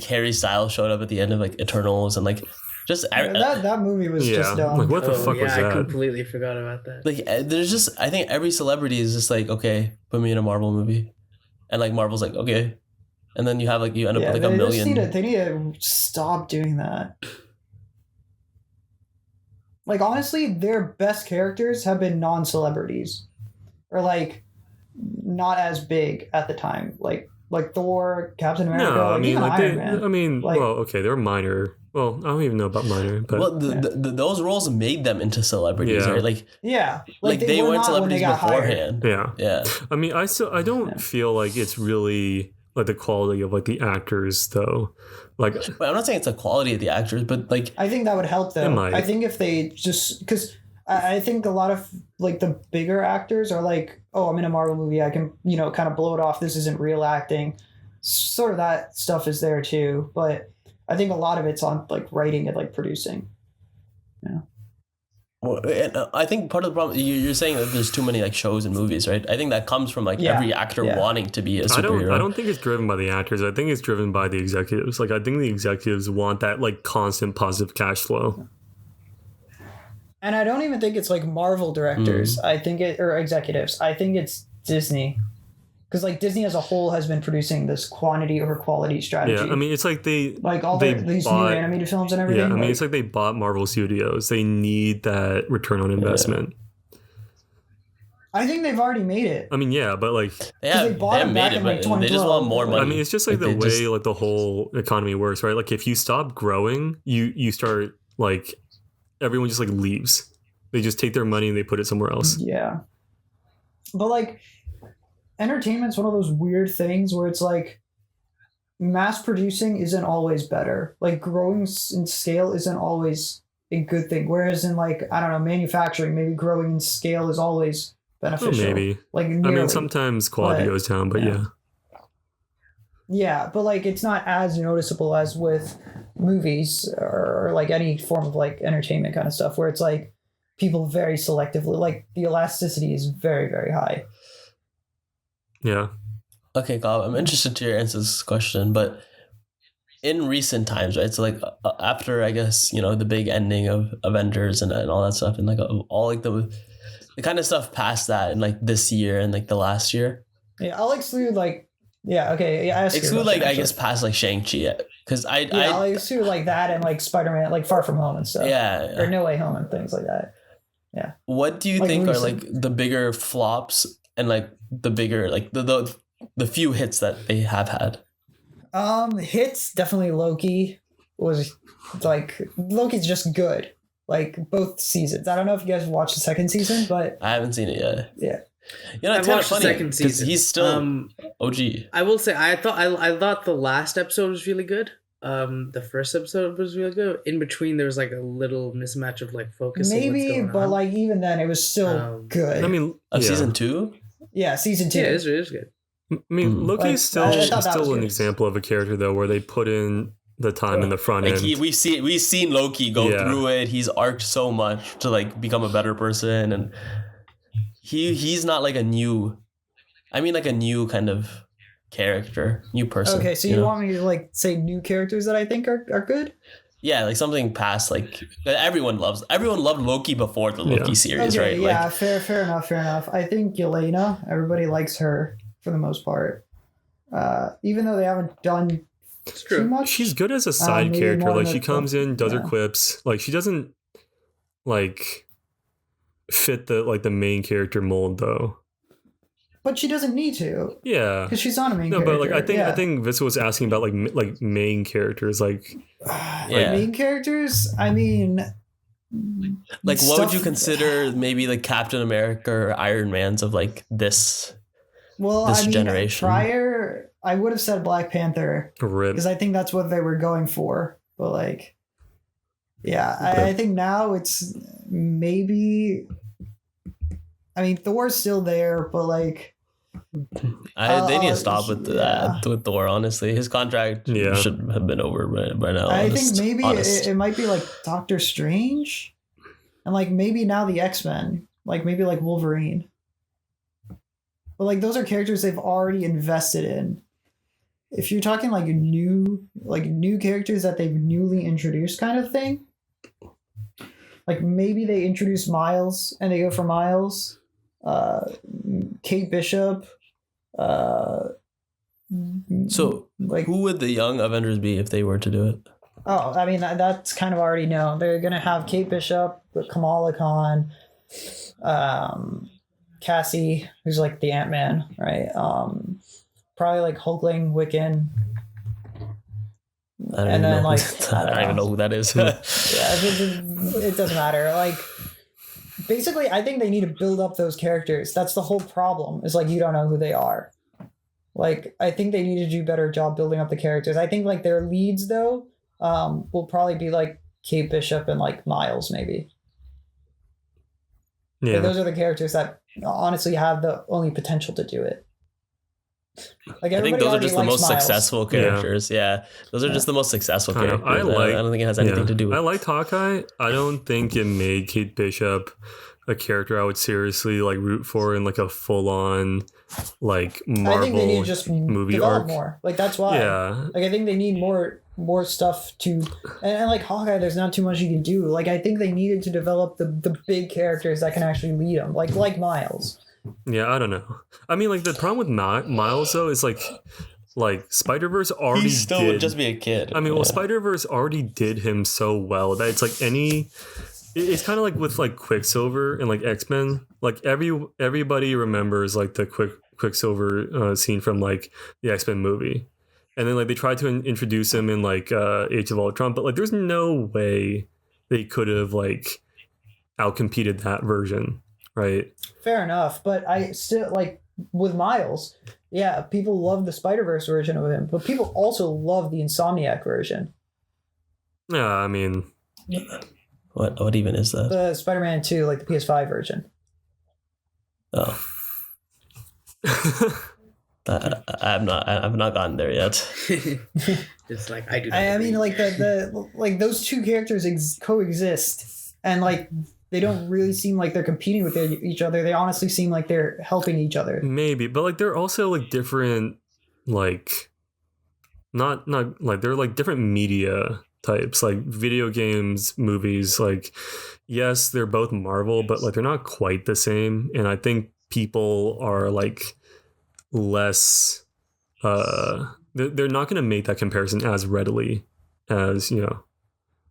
Harry Styles showed up at the end of like Eternals, and like Just that movie was Yeah, just dumb. like what the Oh, fuck yeah, was I that? completely forgot about that. like there's just I think every celebrity is just like, okay, put me in a Marvel movie, and like Marvel's like, okay, and then you have like you end up Yeah, with like a they just million. they need to stop doing that. Like honestly, their best characters have been non-celebrities, or like not as big at the time. Like Thor, Captain America, No, I like mean, even like Iron Man. I mean, Like- well, okay, they're minor. Well, I don't even know about minor, but Well, those roles made them into celebrities, Yeah. right? Like Yeah, they were weren't not when they celebrities got hired. beforehand. yeah. Yeah. I mean, I don't Yeah. feel like it's really like the quality of like the actors though. Like, But I'm not saying it's the quality of the actors, but like I think that would help though. It might. I think if they just because I think a lot of like the bigger actors are like, oh, I'm in a Marvel movie, I can kind of blow it off. This isn't real acting. Sort of that stuff is there too, but I think a lot of it's on like writing and like producing. well, and, I think part of the problem you're saying that there's too many like shows and movies, right? I think that comes from like Yeah. every actor Yeah. wanting to be a superhero. I don't think it's driven by the actors. I think it's driven by the executives. Like, I think the executives want that like constant positive cash flow. And I don't even think it's like Marvel directors. I think it or executives. I think it's Disney. Because like Disney as a whole has been producing this quantity over quality strategy. Yeah, I mean, it's like like all they these new bought- animated films and everything. Yeah, I mean, like- it's like they bought Marvel Studios. They need that return on investment. I think they've already made it. I mean, yeah, but like, They 'Cause have, they bought they have them made back it, in, like, but they just 2012. want more money. I mean, it's just like the they way just- like the whole economy works, right? Like, if you stop growing, you start like everyone just like leaves. They just take their money and they put it somewhere else. Yeah. But like entertainment's one of those weird things where it's like mass producing isn't always better. Like growing in scale isn't always a good thing. Whereas in like, I don't know, manufacturing, maybe growing in scale is always Oh, beneficial. maybe. Like I nearly. mean, sometimes quality But- goes down, but yeah. yeah. Yeah, but like it's not as noticeable as with movies or like any form of like entertainment kind of stuff where it's like people very selectively like the elasticity is very, very high. Yeah. Okay, Kyle, I'm interested to your answer to this question, but in recent times, right? So like after I guess the big ending of Avengers and all that stuff, and like all like the kind of stuff past that, and like this year and like the last year, Yeah, I'll exclude like okay, yeah, I ask you exclude about like that, I guess actually. past like Shang-Chi, because I'll exclude like that and like Spider-Man, like Far From Home and stuff. yeah. Or No Way Home and things like that. What do you Like think are recent. like the bigger flops and like the bigger like the few hits that they have had? Hits definitely Loki was like Loki's just good. Like both seasons. I don't know if you guys watched the second season, but I haven't seen it yet. yeah. It's I've kind of watched the funny second 'cause season. he's still OG. I will say I thought the last episode was really good. The first episode was really good. In between, there was like a little mismatch of like focus. Maybe, but like even then it was still good. I mean, Of yeah. season 2? yeah, season 2. yeah, it was good. I mean, Loki Like, is still I thought that was still an good. example of a character though, where they put in the time in the front Like end. we've seen Loki go Yeah. through it. He's arced so much to like become a better person, and he's not like a new kind of character, new person. Okay, so you want me to like say new characters that I think are good? Yeah, like something past like that everyone loved Loki before the Loki Yeah. series, Okay, right? yeah, Like fair enough. I think Yelena, everybody likes her for the most part. Even though they haven't done It's too true. much. She's good as a side maybe character. more Like than she the- comes in, does her yeah. quips. Like she doesn't like fit the main character mold though. But she doesn't need to Yeah. because she's not a main No, character. but like I yeah. think Vissa was asking about like main characters. Like Yeah. Main characters. I mean, like what would you stuff- consider maybe like Captain America or Iron Man's of like this? Well, this I mean, generation? prior, I would have said Black Panther rip. because I think that's what they were going for. But like, yeah, I think now it's maybe. I mean, Thor's still there, but like, They need to stop with yeah. that with Thor. Honestly, his contract Yeah. should have been over by now. I think maybe honest. it might be like Doctor Strange, and like maybe now the X-Men, like maybe like Wolverine. But like those are characters they've already invested in. If you're talking like new characters that they've newly introduced kind of thing, like maybe they introduce Miles and they go for Miles, Kate Bishop, So like who would the young Avengers be if they were to do it? oh, I mean that's kind of already known. They're gonna have Kate Bishop, Kamala Khan, Cassie, who's like the Ant-Man, right? Probably like Hulkling, Wiccan. I don't And even then, know. like, I don't even know who that is. Yeah, it doesn't matter. Like, basically, I think they need to build up those characters. That's the whole problem. Is like you don't know who they are. Like, I think they need to do a better job building up the characters. I think like their leads though, will probably be like Kate Bishop and like Miles maybe. Yeah. But those are the characters that honestly have the only potential to do it. Like I think everybody those are already just the likes most Miles. successful characters. Yeah, those are just the most successful Kind of. characters. I don't think it has anything to do with. I liked Hawkeye. I don't think it made Kate Bishop a character I would seriously like root for in like a full on like Marvel I think they need to just movie develop arc. more. Like that's why. Yeah. Like I think they need more stuff to, and like Hawkeye, there's not too much you can do. Like I think they needed to develop the big characters that can actually lead them. Like Miles. Yeah, I don't know. I mean, like the problem with Miles though is like Spider-Verse already He still did. would just be a kid. I mean, well, Spider-Verse already did him so well that it's like it's kind of like with like Quicksilver and like X-Men. Like everybody remembers like the Quicksilver scene from like the X-Men movie, and then like they tried to introduce him in like Age of Ultron, but like there's no way they could have like outcompeted that version, right? Fair enough, but I still like with Miles. Yeah, people love the Spider-Verse version of him, but people also love the Insomniac version. Yeah, I mean, What even is that? The Spider-Man 2, like the PS5 version. Oh, I've not gotten there yet. Just like I do. Not I mean, agree. like the like those two characters coexist, and like they don't really seem like they're competing with each other. They honestly seem like they're helping each other. maybe, but like they're also like different, like not like they're like different media types, like video games, movies. Like, yes, they're both Marvel, but like they're not quite the same. And I think people are like less. They're not going to make that comparison as readily as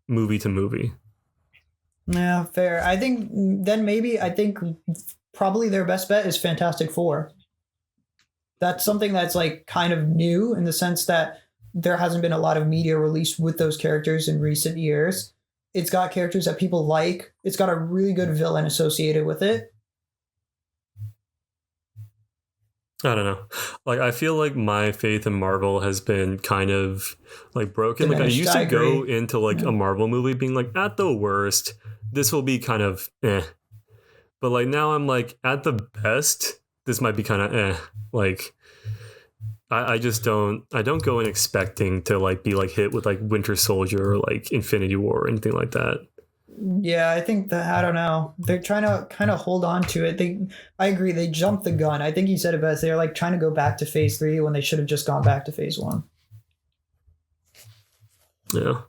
movie to movie. Yeah, fair. I think probably their best bet is Fantastic Four. That's something that's like kind of new in the sense that there hasn't been a lot of media released with those characters in recent years. It's got characters that people like. It's got a really good villain associated with it. I don't know. Like, I feel like my faith in Marvel has been kind of like broken. Like, I Diminished, used to I go agree. into like a Marvel movie being like, at the worst, this will be kind of eh. But like now I'm like, at the best, this might be kind of eh. Like, I don't go in expecting to like be like hit with like Winter Soldier or like Infinity War or anything like that. Yeah, I think that I don't know. They're trying to kind of hold on to it. I agree. They jumped the gun. I think you said it best. They're like trying to go back to phase 3 when they should have just gone back to phase 1. Yeah.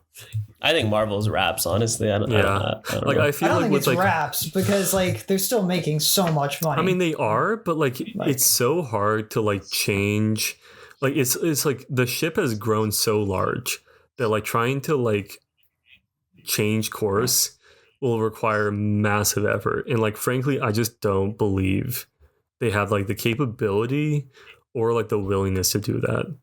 I think Marvel's raps. Honestly, I don't Like know. I I feel don't like think with it's like raps because like they're still making so much money. I mean they are, but like it's so hard to like change. Like it's like the ship has grown so large that like trying to like change course will require massive effort. And like frankly, I just don't believe they have like the capability or like the willingness to do that.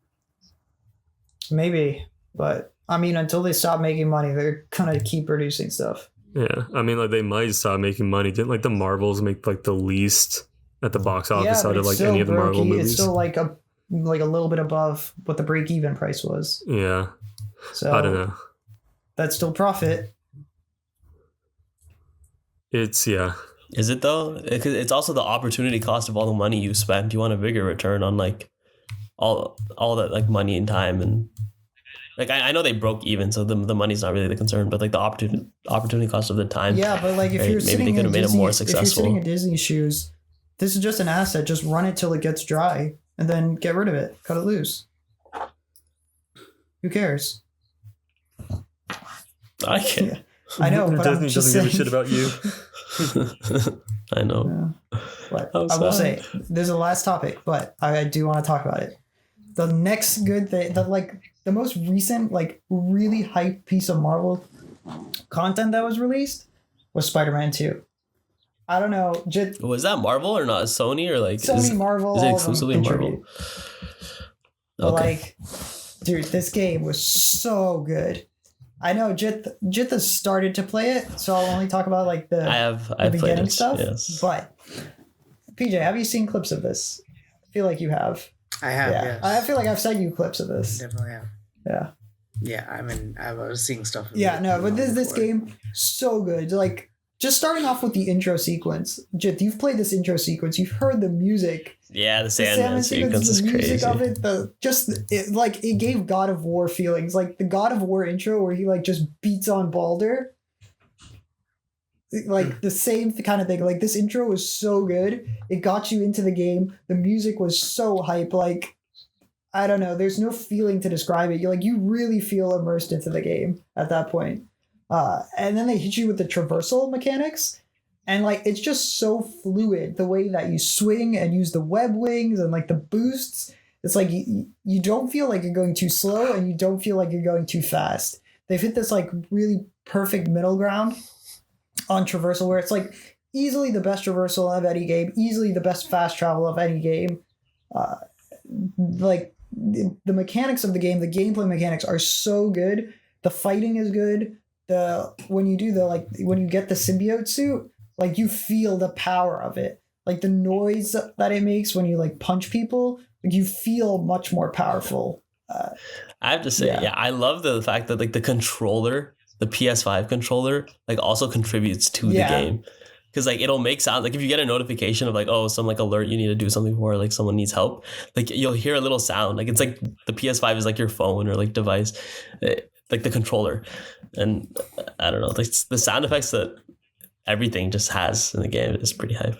Maybe, but I mean, until they stop making money, they're gonna keep producing stuff. Yeah. I mean like they might stop making money. Didn't like the Marvels make like the least at the box office but out of it's like still any of the Marvel brokey. movies? It's still like a little bit above what the break-even price was. Yeah. So I don't know. That's still profit. It's yeah. Is it though? It's also the opportunity cost of all the money you spent. You want a bigger return on like all that like money and time and like I know they broke even, so the money's not really the concern, but like the opportunity cost of the time. Yeah, but like if Right, you're maybe sitting they could in have made it Disney, more if you're successful. sitting in Disney shoes, this is just an asset. Just run it till it gets dry, and then get rid of it. Cut it loose. Who cares? I can't. I know, but I'm Disney just doesn't give a saying. shit about you. I know. Yeah. But I'm I will sorry. say, there's a last topic, but I do want to talk about it. The next good thing, the most recent, really hype piece of Marvel content that was released was Spider-Man 2. I don't know, Was that Marvel or not? Sony or like Sony, Marvel, is it all exclusively of them Marvel? contribute. But Okay. dude, this game was so good. I know Jith has started to play it, so I'll only talk about I've the played beginning it. stuff. Yes. But PJ, have you seen clips of this? I feel like you have. I have, Yeah, yes. I feel like I've sent you clips of this. Definitely have. Yeah, Yeah, I mean, I was seeing stuff. yeah, no, but this before. game so good. Like just starting off with the intro sequence. Jith, you've played this intro sequence. You've heard the music. Yeah, the The Sandman sequence is the music crazy. of it, it gave God of War feelings. Like the God of War intro where he just beats on Baldur. The same kind of thing. Like this intro was so good. It got you into the game. The music was so hype. I don't know. There's no feeling to describe it. You really feel immersed into the game at that point. And then they hit you with the traversal mechanics. And it's just so fluid the way that you swing and use the web wings and the boosts. It's you don't feel like you're going too slow and you don't feel like you're going too fast. They've hit this really perfect middle ground on traversal where it's easily the best traversal of any game, easily the best fast travel of any game. The mechanics of the game, the gameplay mechanics are so good. The fighting is good. When you get the symbiote suit, you feel the power of it. The noise that it makes when you punch people, you feel much more powerful. I have to say, yeah, I love the fact that the controller, the PS5 controller, also contributes to the game. Because it'll make sounds if you get a notification of some alert you need to do something for someone needs help, you'll hear a little sound it's the PS5 is your phone or device, the controller, and I don't know, the sound effects that everything just has in the game is pretty hype.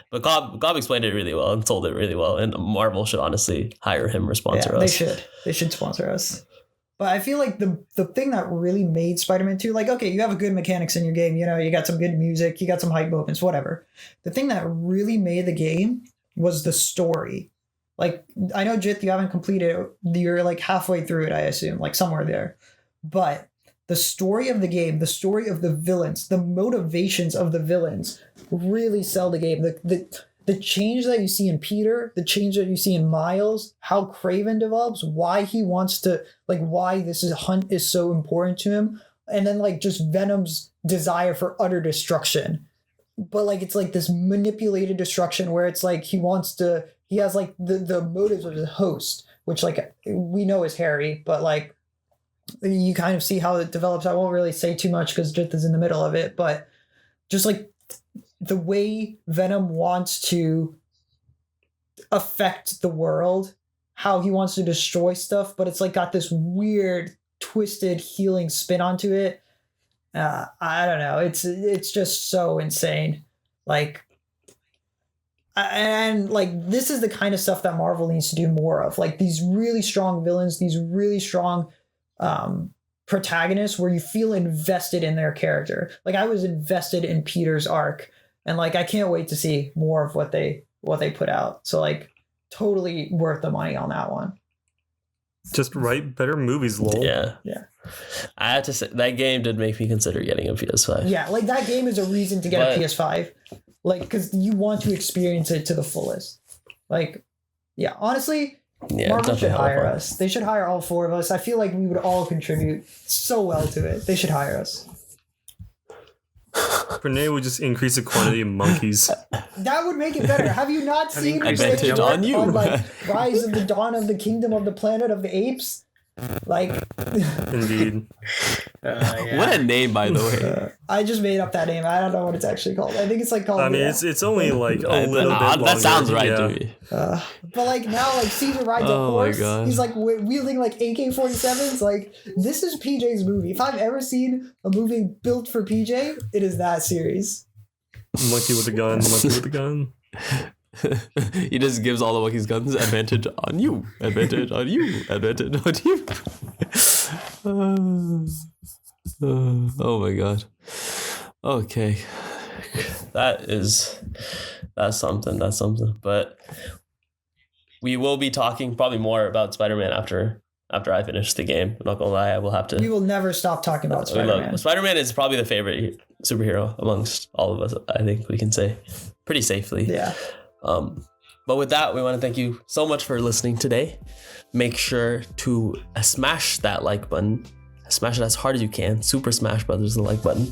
But Gob explained it really well and sold it really well, and Marvel should honestly hire him or sponsor us. They should sponsor us. But I feel the thing that really made Spider-Man 2, okay, you have a good mechanics in your game, you got some good music, you got some hype moments, whatever. The thing that really made the game was the story. I know, Jith, you haven't completed it. You're halfway through it, I assume, somewhere there. But the story of the game, the story of the villains, the motivations of the villains really sell the game. The change that you see in Peter, the change that you see in Miles, how Craven develops, why he wants to, why hunt is so important to him, and then just Venom's desire for utter destruction. But it's this manipulated destruction where it's he has the motives of his host, which we know is Harry, but you kind of see how it develops. I won't really say too much because Jith is in the middle of it, but just the way Venom wants to affect the world, how he wants to destroy stuff, but it's got this weird, twisted, healing spin onto it. I don't know. It's just so insane. This is the kind of stuff that Marvel needs to do more of. These really strong villains, these really strong protagonists where you feel invested in their character. I was invested in Peter's arc. And I can't wait to see more of what they put out. So totally worth the money on that one. Just write better movies, lol. Yeah. I have to say that game did make me consider getting a PS5. Yeah, that game is a reason to get a PS5. Because you want to experience it to the fullest. Honestly, Marvel should hire us. They should hire all four of us. I feel like we would all contribute so well to it. They should hire us. Renee would just increase the quantity of monkeys. That would make it better. Have you not seen Advantage on you. Rise of the Dawn of the Kingdom of the Planet of the Apes? Indeed. Yeah. What a name, by the way. I just made up that name. I don't know what it's actually called. I think it's called. I mean, it's only a little bit longer. That sounds right yeah. to me. But now, Caesar rides a Oh my horse. God. He's wielding AK-47s. This is PJ's movie. If I've ever seen a movie built for PJ, it is that series. Monkey with a gun, monkey with a gun. He just gives all the monkeys guns. Advantage on you. Advantage on you. Advantage on you. Oh my god. Okay. That's something. But we will be talking probably more about Spider-Man after I finish the game. I'm not gonna lie, I will have to. We will never stop talking about Spider-Man. Spider-Man is probably the favorite superhero amongst all of us. I think we can say pretty safely. Yeah. But with that, we want to thank you so much for listening today. Make sure to smash that like button. Smash it as hard as you can. Super Smash Brothers the like button.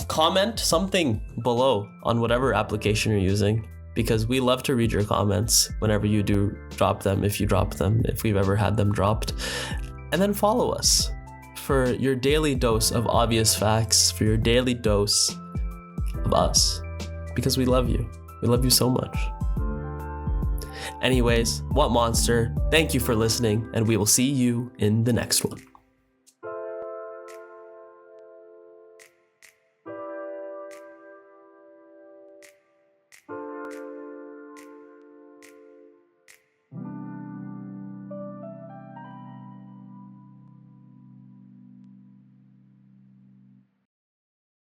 Comment something below on whatever application you're using, because we love to read your comments whenever you do drop them, if you drop them, if we've ever had them dropped. And then follow us for your daily dose of obvious facts, for your daily dose of us, because we love you. We love you so much. Anyways, What Monster, thank you for listening, and we will see you in the next one.